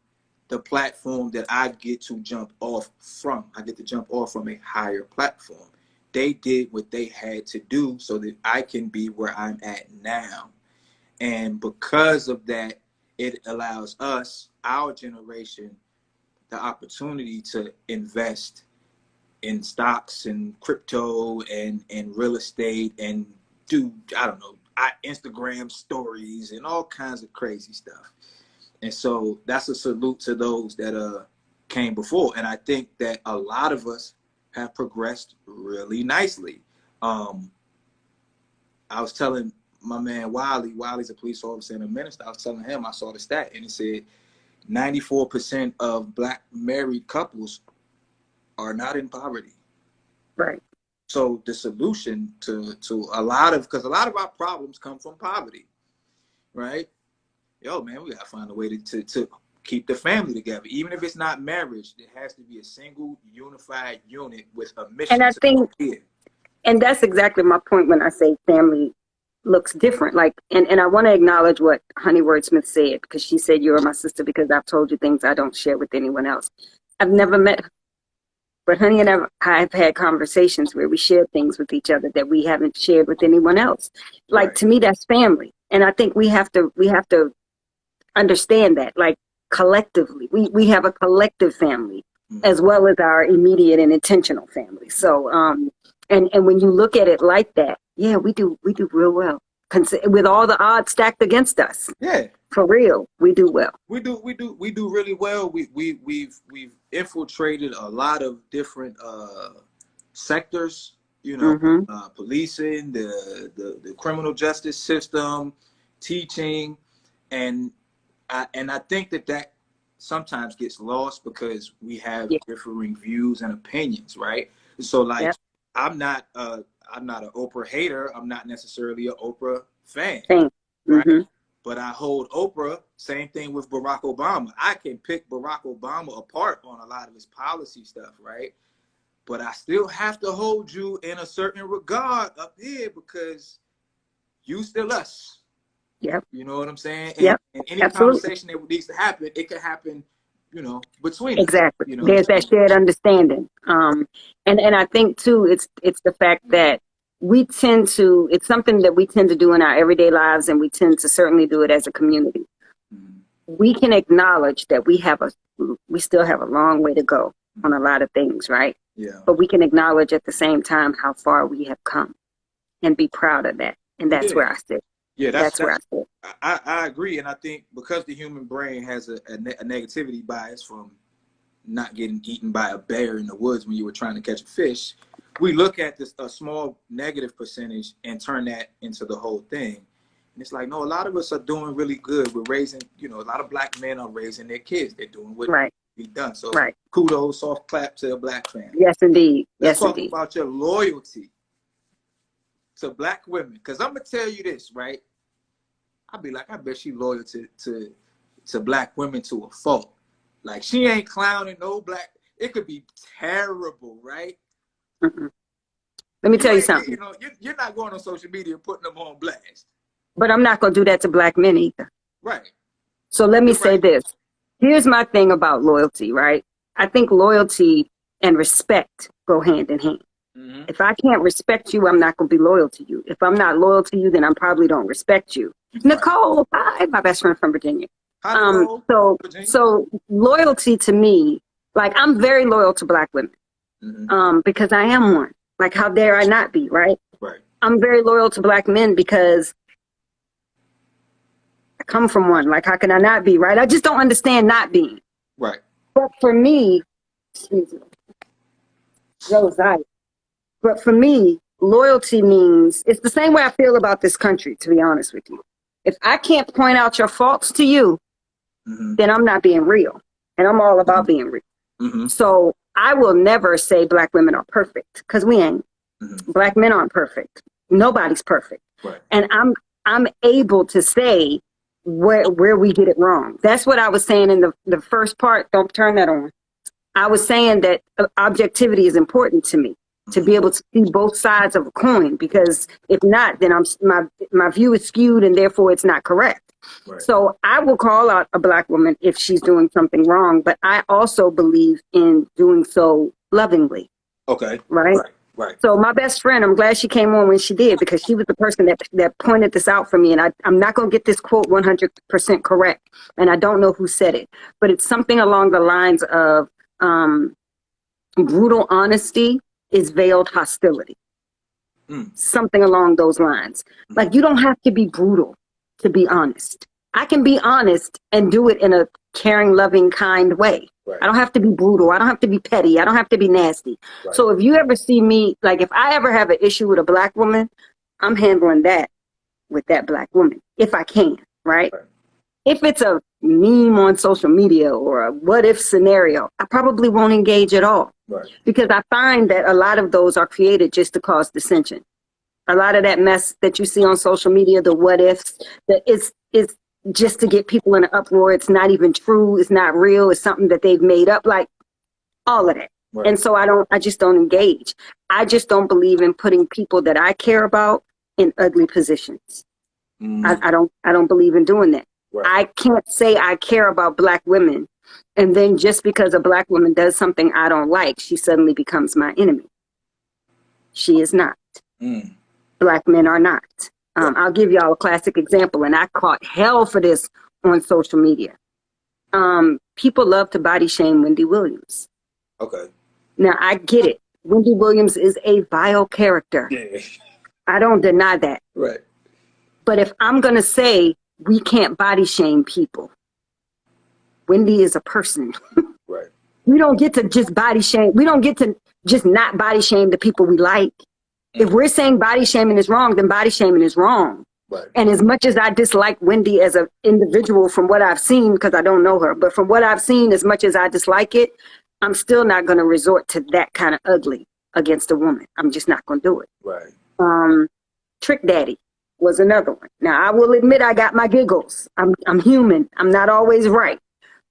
the platform that I get to jump off from. I get to jump off from a higher platform. They did what they had to do so that I can be where I'm at now. And because of that, it allows us, our generation, the opportunity to invest in stocks and crypto and real estate and do, I don't know, Instagram stories and all kinds of crazy stuff. And so that's a salute to those that came before. And I think that a lot of us have progressed really nicely. I was telling my man Wiley's a police officer and a minister. I was telling him, I saw the stat and it said 94% of Black married couples are not in poverty. Right. So the solution to a lot of our problems come from poverty, right? Yo, man, we gotta find a way to keep the family together. Even if it's not marriage, it has to be a single unified unit with a mission. And I think, and that's exactly my point when I say family looks different. Like, and I want to acknowledge what Honey Wordsmith said, because she said, "You're my sister because I've told you things I don't share with anyone else." I've never met her, but Honey and I've had conversations where we share things with each other that we haven't shared with anyone else. Like, to me, that's family. And I think we have to understand that, like, collectively, we have a collective family as well as our immediate and intentional family. So, and when you look at it like that, yeah, we do real well. With all the odds stacked against us. Yeah. For real, we do well. We do really well. We've infiltrated a lot of different sectors, you know, policing, the criminal justice system, teaching, and I think that sometimes gets lost because we have differing views and opinions, right? So like, I'm not an Oprah hater. I'm not necessarily an Oprah fan, right? But I hold Oprah. Same thing with Barack Obama. I can pick Barack Obama apart on a lot of his policy stuff, right? But I still have to hold you in a certain regard up here because you still us. Yep. You know what I'm saying? And, yep. And any conversation that needs to happen, it could happen, you know, between exactly. us, you know? There's that shared understanding. And I think too, it's the fact that it's something that we tend to do in our everyday lives, and we tend to certainly do it as a community. We can acknowledge that we still have a long way to go on a lot of things, right? Yeah. But we can acknowledge at the same time how far we have come and be proud of that. And that's where I sit. Yeah, that's where I sit. I agree. And I think because the human brain has a negativity bias from not getting eaten by a bear in the woods when you were trying to catch a fish, we look at a small negative percentage and turn that into the whole thing. And it's like, no, a lot of us are doing really good. We're raising, you know, a lot of Black men are raising their kids. They're doing what be done. So kudos, soft clap to a Black family. Yes, indeed. Let's talk about your loyalty to Black women. Because I'm going to tell you this, right? I'll be like, I bet she loyal to Black women to a fault. Like, she ain't clowning no Black. It could be terrible, right? Let me tell you something. You know, you're not going on social media and putting them on blast. But I'm not going to do that to Black men either. Right. So let me say this. Here's my thing about loyalty, right? I think loyalty and respect go hand in hand. If I can't respect you, I'm not going to be loyal to you. If I'm not loyal to you, then I probably don't respect you. Nicole, hi, my best friend from Virginia. Hi, Nicole. So loyalty to me, like, I'm very loyal to Black women, because I am one. Like, how dare I not be, right? Right. I'm very loyal to Black men because I come from one. Like, how can I not be, right? I just don't understand not being. Right. But for me, Josiah. But for me, loyalty means, it's the same way I feel about this country, to be honest with you. If I can't point out your faults to you, then I'm not being real. And I'm all about being real. So I will never say Black women are perfect, because we ain't. Black men aren't perfect. Nobody's perfect. Right. And I'm able to say where we get it wrong. That's what I was saying in the first part. Don't turn that on. I was saying that objectivity is important to me, to be able to see both sides of a coin, because if not, then my view is skewed and therefore it's not correct. Right. So I will call out a Black woman if she's doing something wrong, but I also believe in doing so lovingly. Okay. Right. So my best friend, I'm glad she came on when she did, because she was the person that pointed this out for me. And I'm not going to get this quote 100% correct. And I don't know who said it, but it's something along the lines of brutal honesty is veiled hostility. something along those lines. Like, you don't have to be brutal to be honest. I can be honest and do it in a caring, loving, kind way. Right. I don't have to be brutal. I don't have to be petty. I don't have to be nasty. Right. So if you ever see me, like if I ever have an issue with a black woman, I'm handling that with that black woman if I can, right? If it's a meme on social media or a what if scenario, I probably won't engage at all. Right. Because I find that a lot of those are created just to cause dissension. A lot of that mess that you see on social media, the what ifs, it's just to get people in an uproar. It's not even true. It's not real. It's something that they've made up, like all of that. Right. And so I just don't engage. I just don't believe in putting people that I care about in ugly positions. I don't believe in doing that. Right. I can't say I care about black women, and then just because a black woman does something I don't like, she suddenly becomes my enemy. She is not. Black men are not. I'll give y'all a classic example, and I caught hell for this on social media. People love to body shame Wendy Williams. Okay. Now, I get it. Wendy Williams is a vile character. Yeah. I don't deny that. Right. But if I'm going to say we can't body shame people, Wendy is a person. Right. We don't get to just body shame. We don't get to just not body shame the people we like. If we're saying body shaming is wrong, then body shaming is wrong. Right. And as much as I dislike Wendy as an individual from what I've seen, because I don't know her, but from what I've seen, as much as I dislike it, I'm still not going to resort to that kind of ugly against a woman. I'm just not going to do it. Right. Trick Daddy was another one. Now, I will admit I got my giggles. I'm human. I'm not always right.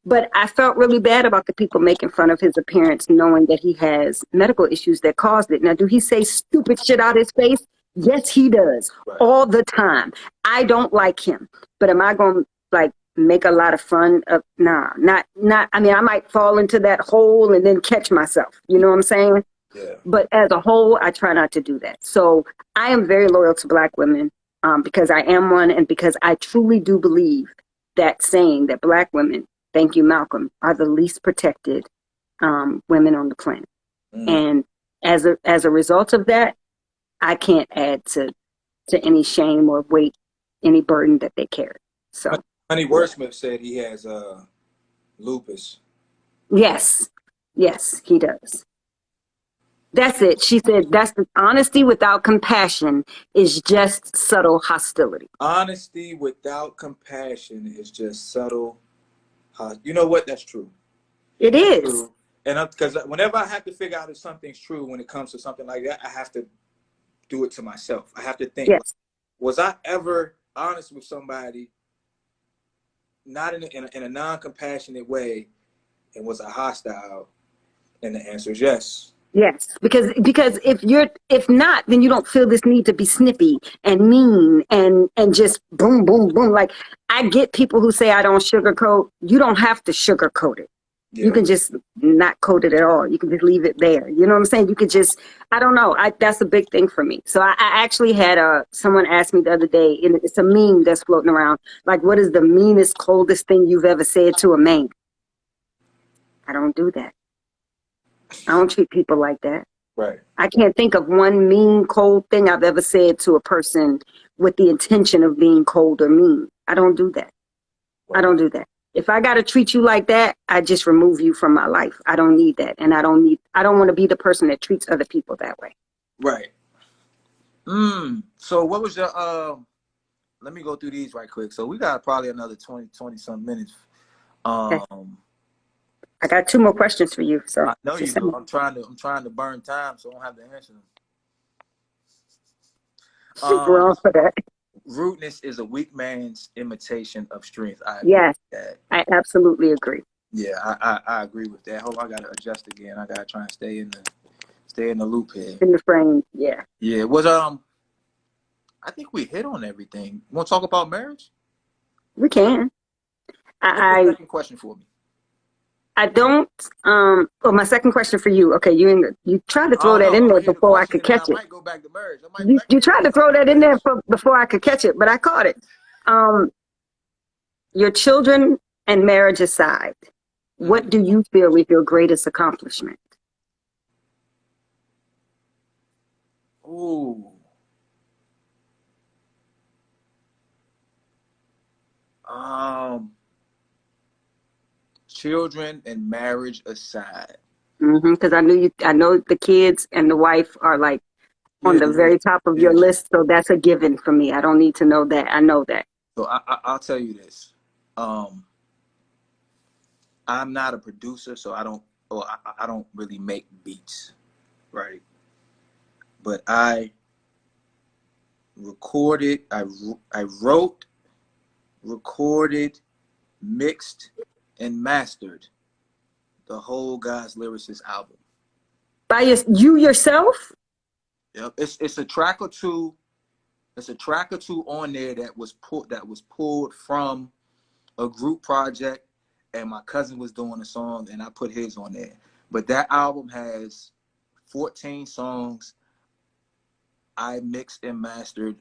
But I felt really bad about the people making fun of his appearance, knowing that he has medical issues that caused it. Now, do he say stupid shit out his face? Yes, he does. Right. All the time. I don't like him. But am I going to like make a lot of fun of? Nah, not. I mean, I might fall into that hole and then catch myself. You know what I'm saying? Yeah. But as a whole, I try not to do that. So I am very loyal to black women because I am one, and because I truly do believe that saying that black women, thank you, Malcolm, are the least protected women on the planet. And as a result of that, I can't add to any shame or weight, any burden that they carry. So Honey Wordsmith said he has lupus. Yes, he does. That's it. She said that's the honesty without compassion is just subtle hostility. Honesty without compassion is just subtle. You know what? That's true. It is. True. And because whenever I have to figure out if something's true when it comes to something like that, I have to do it to myself. I have to think, yes. Was I ever honest with somebody, not in a non-compassionate way, and was I hostile? And the answer is yes. Yes, because if not, then you don't feel this need to be snippy and mean and just boom, boom, boom. Like, I get people who say I don't sugarcoat. You don't have to sugarcoat it. Yeah. You can just not coat it at all. You can just leave it there. You know what I'm saying? You could just, I don't know. That's a big thing for me. So I actually had someone ask me the other day, and it's a meme that's floating around. Like, what is the meanest, coldest thing you've ever said to a man? I don't do that. I don't treat people like that. Right. I can't think of one mean, cold thing I've ever said to a person with the intention of being cold or mean. I don't do that. Right. I don't do that. If I got to treat you like that, I just remove you from my life. I don't need that. And I don't want to be the person that treats other people that way. Right. So what was your, let me go through these right quick. So we got probably another 20 some minutes. Okay. I got 2 more questions for you. So I know you do. I'm trying to burn time so I don't have to answer them. We're all for that. Rudeness is a weak man's imitation of strength. Yes, I absolutely agree. Yeah, I agree with that. Hold on, I gotta adjust again. I gotta try and stay in the loop here. In the frame, yeah. Yeah, it was I think we hit on everything. You want to talk about marriage? We can. Second question for me. I don't. My second question for you. Okay, you tried to throw that in there before I could catch it. I might go back to marriage. You tried to throw that in there before I could catch it, but I caught it. Your children and marriage aside, what do you feel is your greatest accomplishment? Ooh, Um, children and marriage aside. Because I know the kids and the wife are like on Yeah, the very top of your yeah. list, so that's a given for me. I don't need to know that. I know that. So I'll tell you this. Um, I'm not a producer, so I don't really make beats, right? But I recorded, I wrote, recorded, mixed, and mastered the whole God's Lyricist album. By you yourself? Yep, it's a track or two. It's a track or two on there that was pulled from a group project, and my cousin was doing a song, and I put his on there. But that album has 14 songs. I mixed and mastered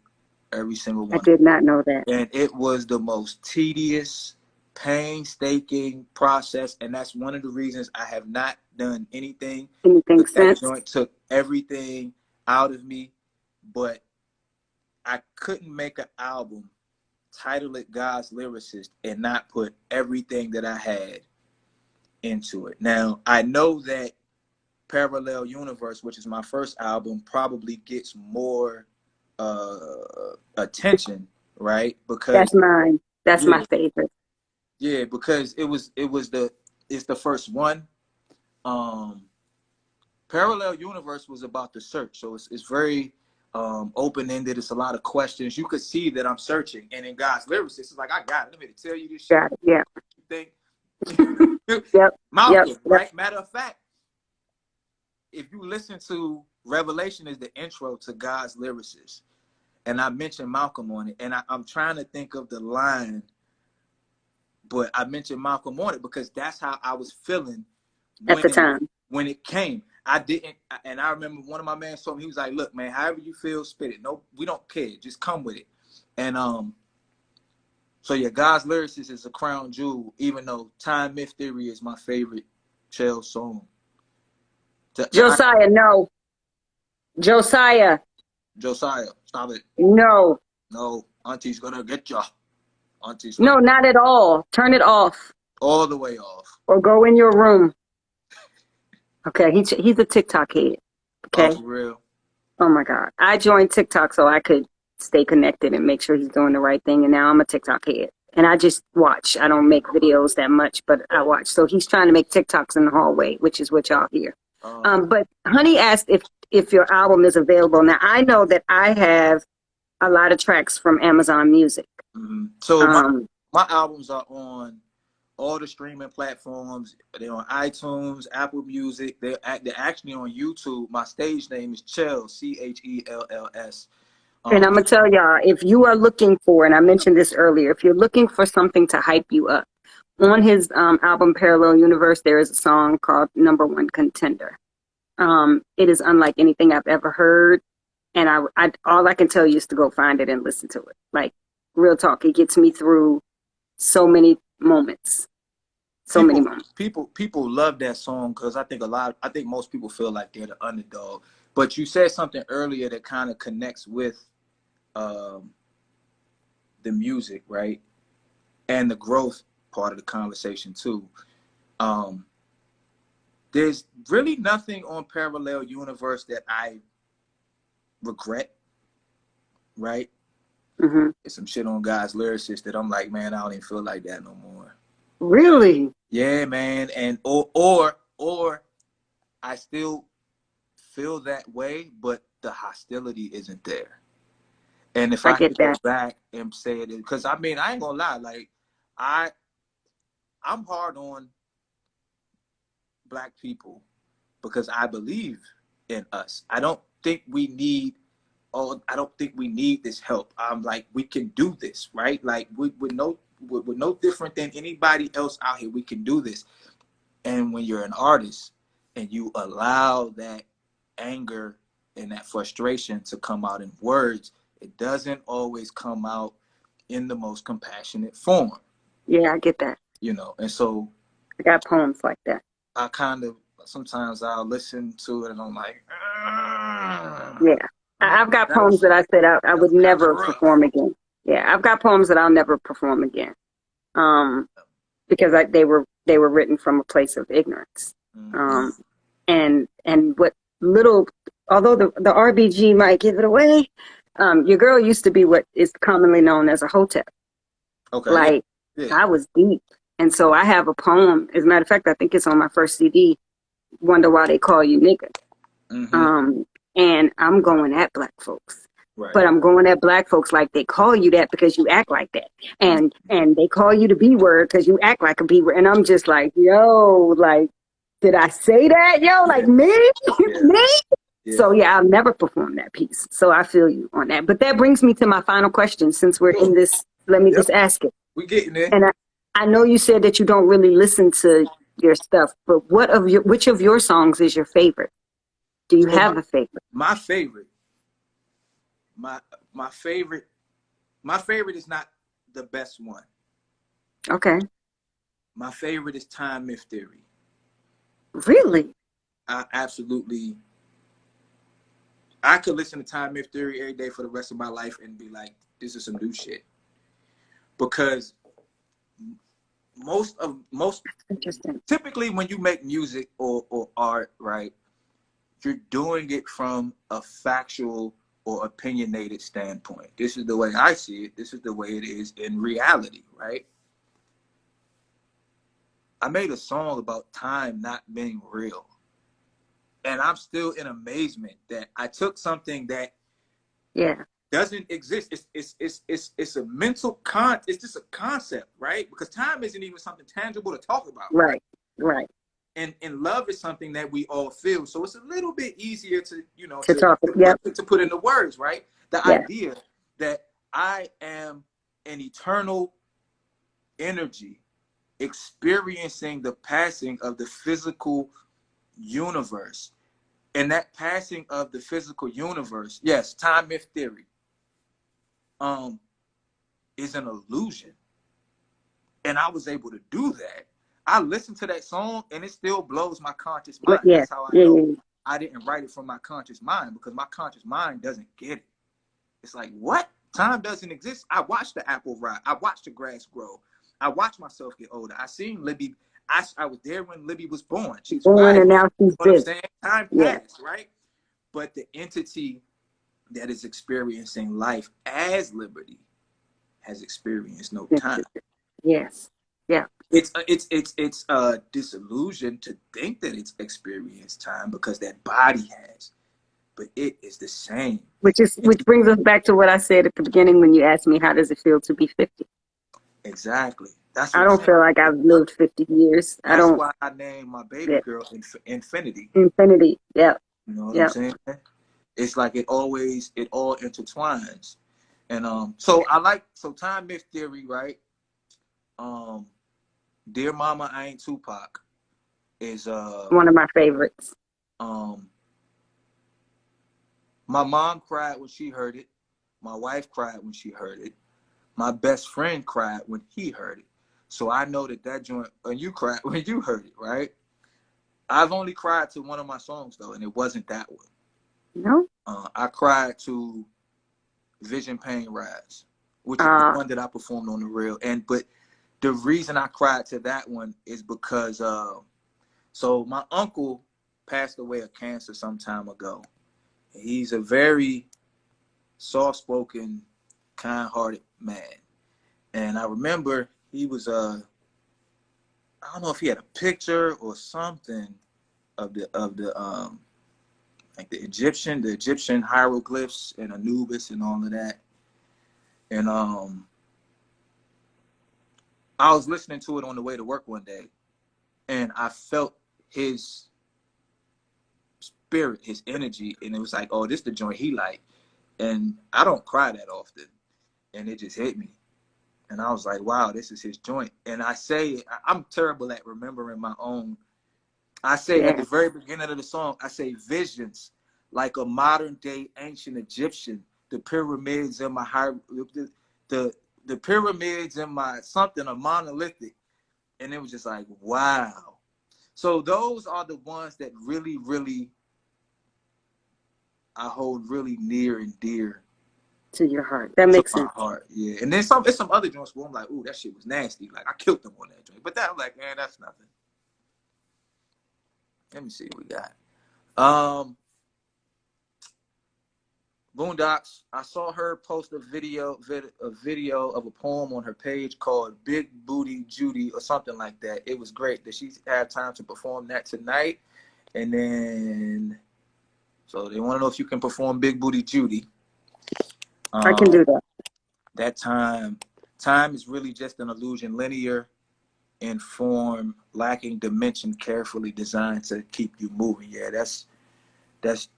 every single I one, did not know that. and it was the most tedious, painstaking process, and that's one of the reasons I have not done anything. Anything Because that since? joint took everything out of me, but I couldn't make an album, title it God's Lyricist, and not put everything that I had into it. Now, I know that Parallel Universe, which is my first album, probably gets more attention, right? Because That's mine. That's yeah, my favorite. yeah, because it's the first one. Um, Parallel Universe was about the search, so it's very open ended. It's a lot of questions. You could see that I'm searching, and in God's Lyricist, it's like I got it. Let me tell you this shit. Got it. Yeah. You think Yep. Yep. Malcolm, Yep. right? Matter of fact, if you listen to Revelation is the intro to God's Lyricist, and I mentioned Malcolm on it, and I'm trying to think of the line, but I mentioned Malcolm on it because that's how I was feeling At when the time. when it came. I didn't, and I remember one of my mans told me, he was like, "Look, man, however you feel, spit it. No, we don't care. Just come with it." And so yeah, God's Lyricist is a crown jewel, even though Time Myth Theory is my favorite Chell song. Josiah, no. Josiah, Josiah, stop it. no. No, Auntie's gonna get ya. Auntie's No, gonna not at all. Turn it off all the way off. or go in your room. Okay, he's a TikTok head. Oh, Okay. for real. Oh my God. I joined TikTok so I could stay connected and make sure he's doing the right thing. And now I'm a TikTok head. And I just watch. I don't make videos that much, but I watch. So he's trying to make TikToks in the hallway, which is what y'all hear. But Honey asked if your album is available. Now I know that I have a lot of tracks from Amazon Music. So my albums are on all the streaming platforms. They're on iTunes, Apple Music. They're actually on YouTube. My stage name is Chell, Chells. And I'm going to tell y'all, if you are looking for, and I mentioned this earlier, if you're looking for something to hype you up, on his album Parallel Universe, there is a song called Number One Contender. It is unlike anything I've ever heard. And I all I can tell you is to go find it and listen to it. Like, real talk, it gets me through so many moments. Many moments. People love that song because I think most people feel like they're the underdog. But you said something earlier that kind of connects with the music, right? And the growth part of the conversation too. There's really nothing on Parallel Universe that I regret, right? There's some shit on God's Lyricist that I'm like, man, I don't even feel like that no more. Really? Yeah, man. And or I still feel that way, but the hostility isn't there. And if I could go back and say it, because I mean, I ain't gonna lie, like I'm hard on Black people because I believe in us. I don't think we need this help. I'm like, we can do this, right? Like we're no different than anybody else out here. We can do this. And when you're an artist and you allow that anger and that frustration to come out in words, it doesn't always come out in the most compassionate form. Yeah, I get that. You know, and so I got poems like that. I kind of sometimes I'll listen to it and I'm like, yeah. I've got poems that I said I would never perform again. Yeah, I've got poems that I'll never perform again. because they were written from a place of ignorance. Mm-hmm. And what little, although the RBG might give it away, your girl used to be what is commonly known as a hotep. Okay. Like, Yeah. I was deep. And so I have a poem. As a matter of fact, I think it's on my first CD, Wonder Why They Call You Nigga. Mm-hmm. And I'm going at black folks. Right. But I'm going at black folks like they call you that because you act like that. And they call you the B word because you act like a B word. And I'm just like, yo, like, did I say that? Yo, like me? Me? Yeah. So yeah, I'll never perform that piece. So I feel you on that. But that brings me to my final question. Since we're in this, let me just ask it. We getting there. And I know you said that you don't really listen to your stuff, but which of your songs is your favorite? Do you have a favorite? My favorite. My favorite is not the best one. Okay. My favorite is Time Myth Theory. Really? I could listen to Time Myth Theory every day for the rest of my life and be like, this is some new shit. Because most interesting. Typically when you make music or art, right, you're doing it from a factual or opinionated standpoint. This is the way I see it. This is the way it is in reality, right? I made a song about time not being real. And I'm still in amazement that I took something that doesn't exist. It's a mental it's just a concept, right? Because time isn't even something tangible to talk about. Right. And love is something that we all feel. So it's a little bit easier to, to put into words, right? The idea that I am an eternal energy experiencing the passing of the physical universe. And that passing of the physical universe, yes, Time Myth Theory, is an illusion. And I was able to do that. I listened to that song and it still blows my conscious mind. That's how I know I didn't write it from my conscious mind, because my conscious mind doesn't get it. It's like, what? Time doesn't exist. I watched the apple rot. I watched the grass grow. I watched myself get older. I seen Libby. I was there when Libby was born. She's born and now she's what I'm saying? Time passed, right? But the entity that is experiencing life as Liberty has experienced no time. Yes. Yeah. It's a disillusion to think that it's experienced time because that body has, but it is the same. Which brings us back to what I said at the beginning when you asked me, how does it feel to be 50? Exactly. I don't feel like I've lived 50 years. That's why I named my baby girl Infinity. Infinity. Yeah. You know what I'm saying? It's like it all intertwines. And so Time Myth Theory, right? Dear Mama, I Ain't Tupac is one of my favorites. My mom cried when she heard it. My wife cried when she heard it. My best friend cried when he heard it. So I know that joint, and you cried when you heard it, right? I've only cried to one of my songs though, and it wasn't that one. No. I cried to Vision Pain Rise, which is the one that I performed on the reel. But the reason I cried to that one is because so my uncle passed away of cancer some time ago. He's a very soft-spoken, kind-hearted man. And I remember he was I don't know if he had a picture or something of the like the Egyptian hieroglyphs and Anubis and all of that. And I was listening to it on the way to work one day, and I felt his spirit, his energy, and it was like, oh, this the joint he like. And I don't cry that often, and it just hit me. And I was like, wow, this is his joint. And I'm terrible at remembering my own. I say at the very beginning of the song, I say visions like a modern day ancient Egyptian, the pyramids in my the pyramids in my something, a monolithic. And it was just like, wow. So those are the ones that really I hold really near and dear to your heart. That To makes my sense. heart, yeah. And then it's some other joints where I'm like, ooh, that shit was nasty. Like I killed them on that joint. But that I'm like, man, that's nothing. Let me see what we got. Boondocks, I saw her post a video of a poem on her page called Big Booty Judy or something like that. It was great. That she had time to perform that tonight. And then, so they want to know if you can perform Big Booty Judy. I can do that. That time is really just an illusion, linear in form, lacking dimension, carefully designed to keep you moving. Yeah, that's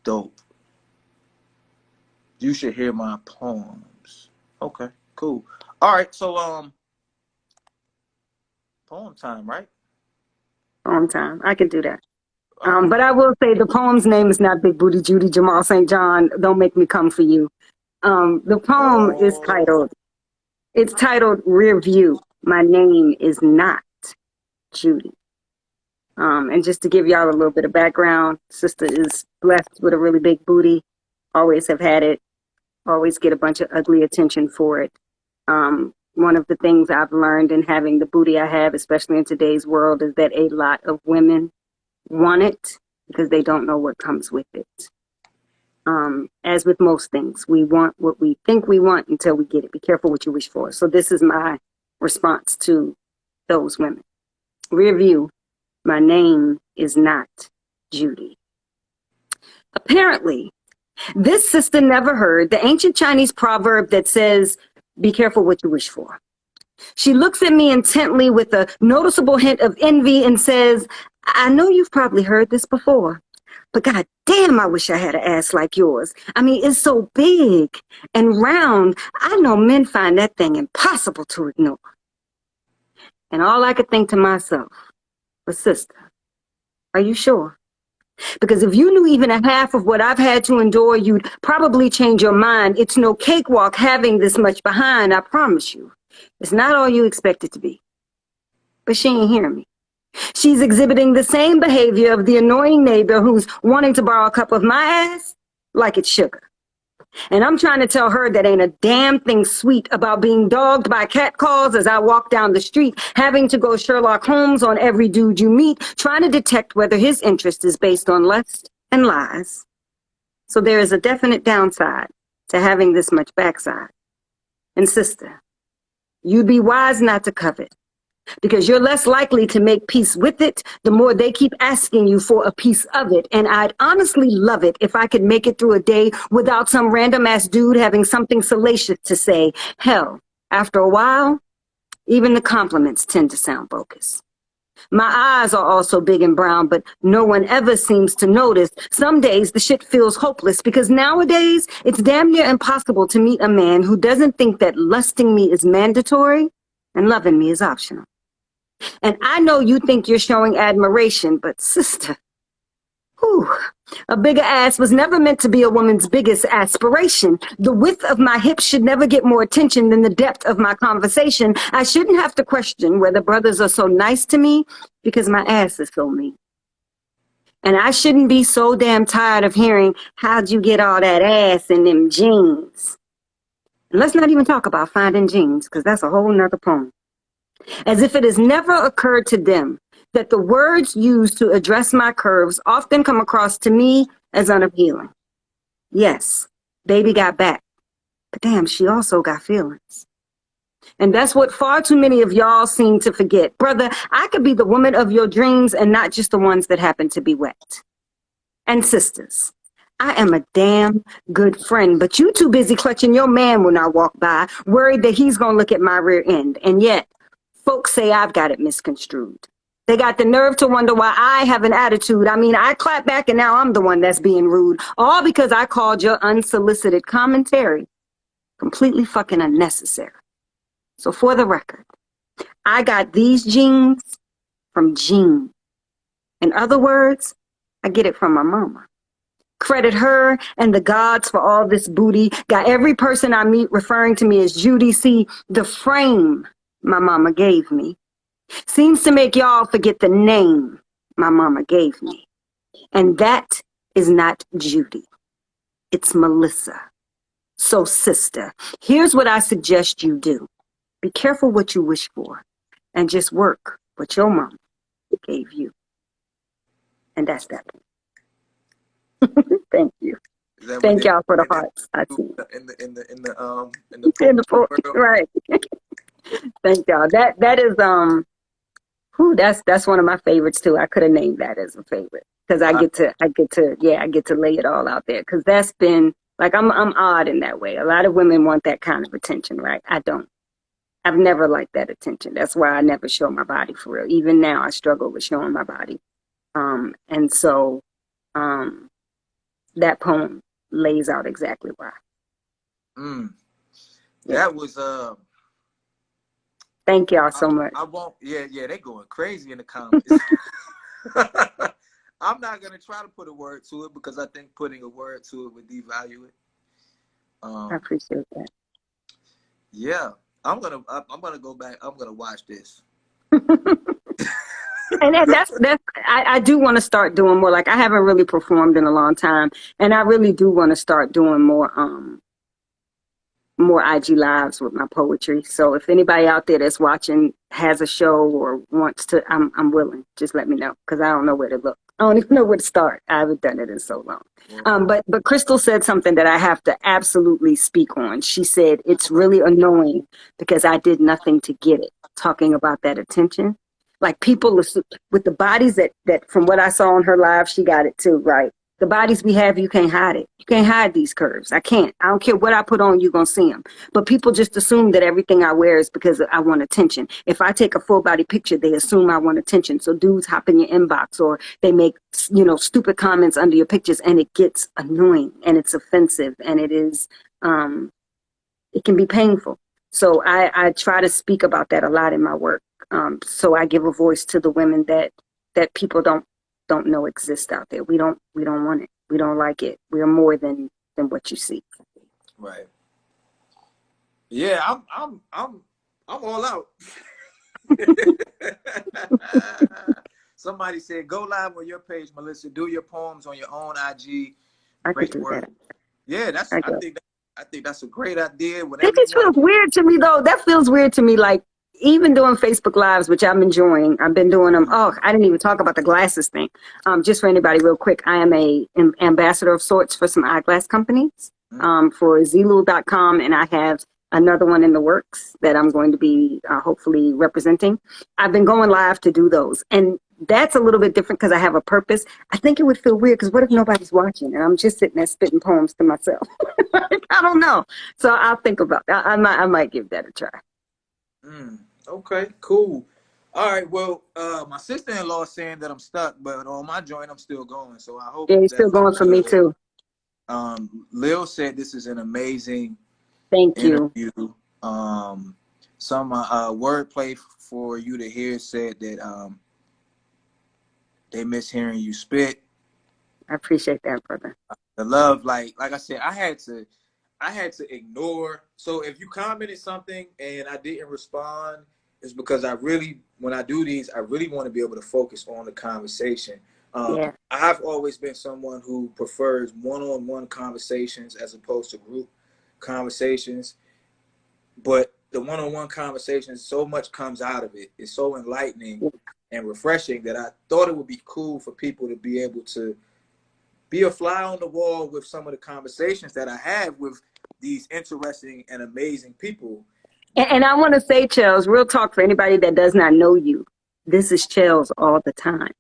dope. You should hear my poems. Okay, cool. All right, so poem time, right? Poem time. I can do that. But I will say the poem's name is not Big Booty Judy Jamal St. John. Don't make me come for you. The poem is titled Rear View. My name is not Judy. And just to give y'all a little bit of background, sister is blessed with a really big booty. Always have had it. Always get a bunch of ugly attention for it. One of the things I've learned in having the booty I have, especially in today's world, is that a lot of women want it because they don't know what comes with it. As with most things, we want what we think we want until we get it. Be careful what you wish for. So this is my response to those women. Rear view, my name is not Judy. Apparently, this sister never heard the ancient Chinese proverb that says, be careful what you wish for. She looks at me intently with a noticeable hint of envy and says, I know you've probably heard this before, but god damn, I wish I had an ass like yours. I mean, it's so big and round. I know men find that thing impossible to ignore. And all I could think to myself was, sister, are you sure? Because if you knew even a half of what I've had to endure, you'd probably change your mind. It's no cakewalk having this much behind, I promise you. It's not all you expect it to be. But she ain't hearing me. She's exhibiting the same behavior of the annoying neighbor who's wanting to borrow a cup of my ass like it's sugar. And I'm trying to tell her that ain't a damn thing sweet about being dogged by catcalls as I walk down the street, having to go Sherlock Holmes on every dude you meet, trying to detect whether his interest is based on lust and lies. So there is a definite downside to having this much backside. And sister, you'd be wise not to covet, because you're less likely to make peace with it the more they keep asking you for a piece of it. And I'd honestly love it if I could make it through a day without some random ass dude having something salacious to say. Hell, after a while, even the compliments tend to sound bogus. My eyes are also big and brown, but no one ever seems to notice. Some days the shit feels hopeless because nowadays it's damn near impossible to meet a man who doesn't think that lusting me is mandatory and loving me is optional. And I know you think you're showing admiration, but sister, whew, a bigger ass was never meant to be a woman's biggest aspiration. The width of my hips should never get more attention than the depth of my conversation. I shouldn't have to question whether brothers are so nice to me because my ass is so mean. And I shouldn't be so damn tired of hearing, how'd you get all that ass in them jeans? And let's not even talk about finding jeans, because that's a whole nother poem. As if it has never occurred to them that the words used to address my curves often come across to me as unappealing. Yes, baby got back, but damn, she also got feelings. And that's what far too many of y'all seem to forget. Brother, I could be the woman of your dreams and not just the ones that happen to be wet. And sisters, I am a damn good friend, but you too busy clutching your man when I walk by, worried that he's gonna look at my rear end. And yet, folks say I've got it misconstrued. They got the nerve to wonder why I have an attitude. I mean, I clap back and now I'm the one that's being rude. All because I called your unsolicited commentary completely fucking unnecessary. So for the record, I got these jeans from Jean. In other words, I get it from my mama. Credit her and the gods for all this booty. Got every person I meet referring to me as Judy. See, the frame my mama gave me seems to make y'all forget the name my mama gave me. And that is not Judy. It's Melissa. So, sister, here's what I suggest you do. Be careful what you wish for and just work what your mom gave you. And that's that. Thank you. Is that what Thank they y'all for the in hearts. I see. the In the poetry poetry, world? right. Thank y'all. That is that's one of my favorites too. I could have named that as a favorite because I get to lay it all out there because that's been like I'm odd in that way. A lot of women want that kind of attention, right? I don't. I've never liked that attention. That's why I never show my body for real. Even now, I struggle with showing my body. And so that poem lays out exactly why. Mm. Yeah. That was Thank y'all so much. I won't. Yeah, they going crazy in the comments. I'm not gonna try to put a word to it because I think putting a word to it would devalue it. I appreciate that. Yeah, I'm gonna go back. I'm gonna watch this. And that's I do want to start doing more. Like I haven't really performed in a long time, and I really do want to start doing more IG lives with my poetry. So if anybody out there that's watching has a show or wants to, I'm willing. Just let me know because I don't know where to look. I don't even know where to start. I haven't done it in so long. But Crystal said something that I have to absolutely speak on. She said it's really annoying because I did nothing to get it. Talking about that attention, like people with the bodies that from what I saw on her live, she got it too, right? The bodies we have, you can't hide it. You can't hide these curves. I can't. I don't care what I put on, you're going to see them. But people just assume that everything I wear is because I want attention. If I take a full body picture, they assume I want attention. So dudes hop in your inbox or they make, stupid comments under your pictures and it gets annoying and it's offensive and it is, it can be painful. So I try to speak about that a lot in my work. So I give a voice to the women that people don't know exist out there. We don't want it. We don't like it. We are more than what you see. Right. Yeah, I'm all out. Somebody said go live on your page, Melissa. Do your poems on your own IG. I could Great do work. that. Yeah, I think that's a great idea. It just feels weird to me though. That feels weird to me. Like even doing Facebook Lives, which I'm enjoying. I've been doing them. Oh, I didn't even talk about the glasses thing. Just for anybody real quick, I am an ambassador of sorts for some eyeglass companies, for Zilul.com, and I have another one in the works that I'm going to be hopefully representing. I've been going live to do those. And that's a little bit different because I have a purpose. I think it would feel weird because what if nobody's watching and I'm just sitting there spitting poems to myself? I don't know. So I'll think about that. I might give that a try. Okay, cool. All right, well, my sister-in-law is saying that I'm stuck, but on my joint, I'm still going. So I hope it's still going for me too. Lil said this is an amazing interview. Some wordplay for you to hear said that they miss hearing you spit. I appreciate that, brother. The love, like I said, I had to ignore. So if you commented something and I didn't respond, it's because when I do these, I really want to be able to focus on the conversation. I've always been someone who prefers one-on-one conversations as opposed to group conversations. But the one-on-one conversations, so much comes out of it. It's so enlightening and refreshing that I thought it would be cool for people to be able to be a fly on the wall with some of the conversations that I have with these interesting and amazing people. And I want to say, Chels, real talk for anybody that does not know you. This is Chels all the time.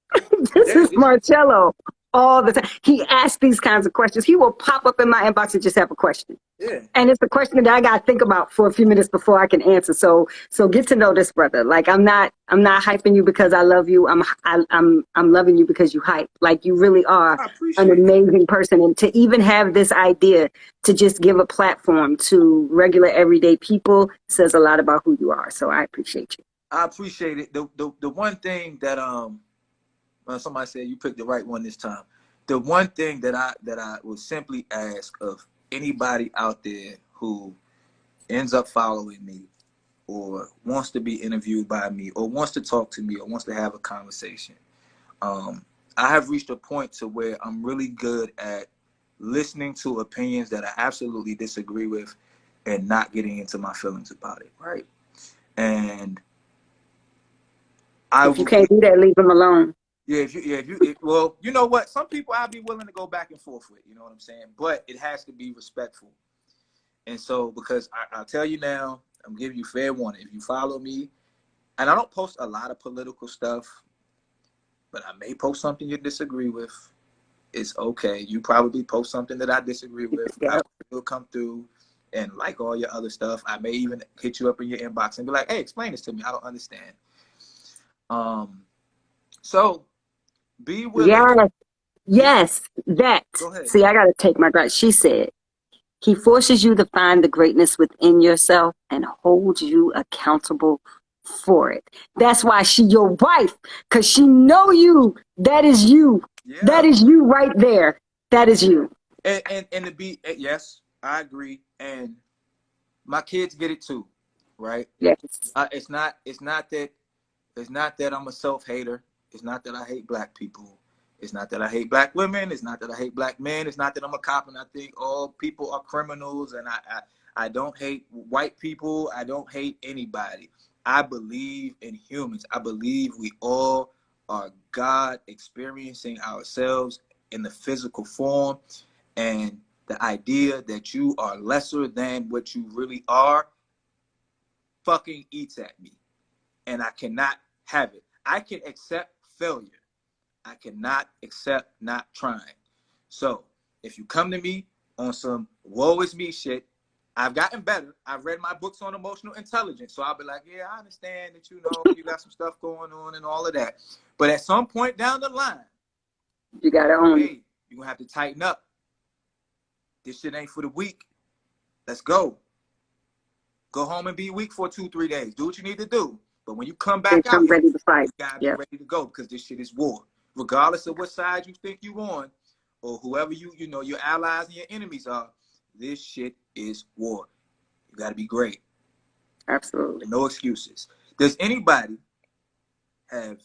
This is Marcello all the time. He asks these kinds of questions. He will pop up in my inbox and just have a question. Yeah. And it's a question that I got to think about for a few minutes before I can answer. So get to know this brother. Like I'm not hyping you because I love you. I'm loving you because you hype. Like you really are an amazing person. And to even have this idea to just give a platform to regular everyday people says a lot about who you are. So I appreciate you. I appreciate it. The one thing that somebody said you picked the right one this time. The one thing that I would simply ask of anybody out there who ends up following me or wants to be interviewed by me or wants to talk to me or wants to have a conversation, I have reached a point to where I'm really good at listening to opinions that I absolutely disagree with and not getting into my feelings about it, right? And I If you will, can't do that, leave them alone. yeah, well, you know what? Some people I'll be willing to go back and forth with, you know what I'm saying? But it has to be respectful. And so, because I'll tell you now, I'm giving you fair warning. If you follow me, and I don't post a lot of political stuff, but I may post something you disagree with. It's okay. You probably post something that I disagree with. Yeah. I will come through and like all your other stuff. I may even hit you up in your inbox and be like, hey, explain this to me. I don't understand. So be willing. Yes, that. Go ahead. See, I got to take my gripe. She said, he forces you to find the greatness within yourself and holds you accountable for it. That's why she your wife, because she know you. That is you. Yeah. That is you right there. That is you. And to be, yes, I agree. And my kids get it too, right? Yes. It's not that I'm a self-hater. It's not that I hate black people. It's not that I hate black women. It's not that I hate black men. It's not that I'm a cop and I think all people are criminals. And I don't hate white people. I don't hate anybody. I believe in humans. I believe we all are God experiencing ourselves in the physical form. And the idea that you are lesser than what you really are fucking eats at me. And I cannot have it. I can accept failure. I cannot accept not trying. So if you come to me on some woe is me shit, I've gotten better. I've read my books on emotional intelligence. So I'll be like, yeah, I understand that, you got some stuff going on and all of that. But at some point down the line, you got to own it. You're going to have to tighten up. This shit ain't for the weak. Let's go. Go home and be weak for 2-3 days. Do what you need to do. But when you come back out, ready to fight. You gotta be ready to go because this shit is war. Regardless of what side you think you on, or whoever your allies and your enemies are, this shit is war. You gotta be great. Absolutely. No excuses. Does anybody have?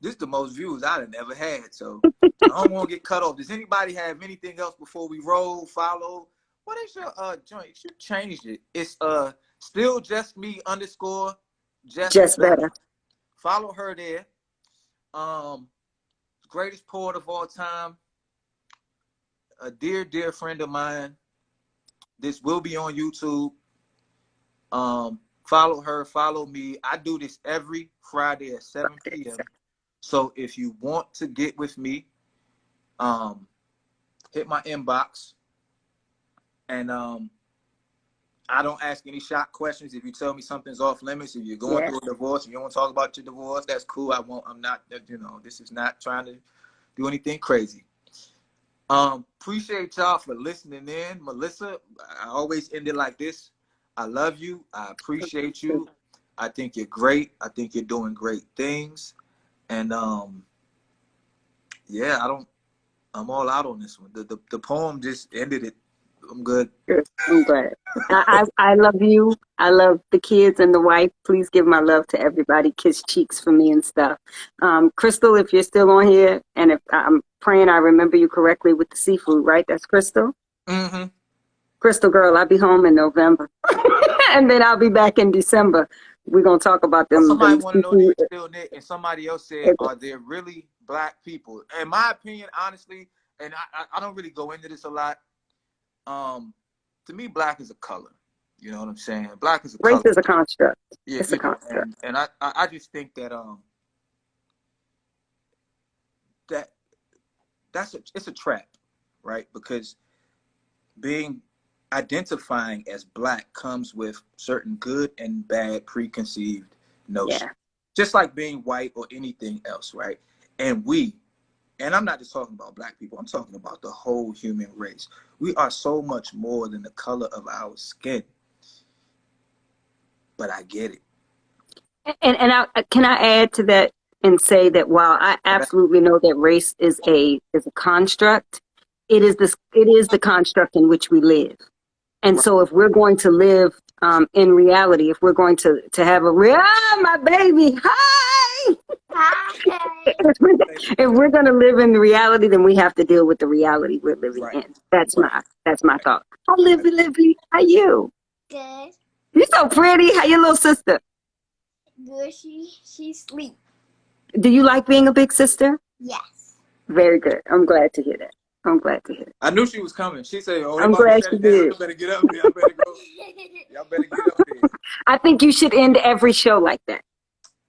This is the most views I've ever had, so I don't want to get cut off. Does anybody have anything else before we roll? Follow. What is your joint? You changed it. It's still just me _ just better. Follow her there. Greatest poet of all time. A dear friend of mine. This will be on YouTube. Follow her, follow me. I do this every Friday at 7 p.m. So if you want to get with me, hit my inbox. And I don't ask any shot questions. If you tell me something's off limits, if you're going through a divorce and you don't want to talk about your divorce, that's cool. I'm not, this is not trying to do anything crazy. Appreciate y'all for listening in. Melissa, I always end it like this. I love you. I appreciate you. I think you're great. I think you're doing great things. And I'm all out on this one. The poem just ended it. I'm good. I'm glad. I love you. I love the kids and the wife. Please give my love to everybody. Kiss cheeks for me and stuff. Crystal, if you're still on here, and if I'm praying I remember you correctly with the seafood, right? That's Crystal? Mm-hmm. Crystal girl, I'll be home in November. And then I'll be back in December. We're going to talk about them. Somebody want to know that you're still Nick, and somebody else said, are there really black people? In my opinion, honestly, and I don't really go into this a lot, to me, black is a color. You know what I'm saying? Black is a color. Race is a construct. Yeah, it's a construct. And I just think that it's a trap, right? Because identifying as black comes with certain good and bad preconceived notions. Yeah. Just like being white or anything else, right? And I'm not just talking about black people, I'm talking about the whole human race. We are so much more than the color of our skin. But I get it. And can I add to that and say that while I absolutely know that race is a construct, it is the construct in which we live. And so if we're going to live in reality, if we're going to have my baby, hi! Hi. If we're gonna live in the reality, then we have to deal with the reality we're living Right. in. That's Right. my thought. Hi, Libby. How you? Good. You so pretty. How your little sister? Good. She sleep. Do you like being a big sister? Yes. Very good. I'm glad to hear that. I'm glad to hear it. I knew she was coming. She said, "Oh, they I'm about to glad shut she it down. did. Y'all better get up there. Y'all better go. Y'all better get up there." I think you should end every show like that.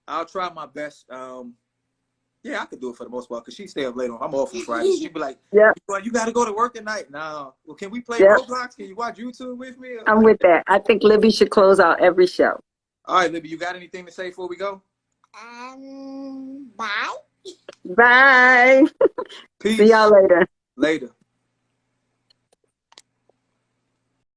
I'll try my best. Yeah, I could do it for the most part because she stay up late on. I'm off on Friday. She'd be like, Yep. "Well, you got to go to work at night." No. Well, can we play Yep. Roblox? Can you watch YouTube with me? I'm with that. I think Libby should close out every show. All right, Libby, you got anything to say before we go? Bye. Bye. Peace. See y'all later. Later.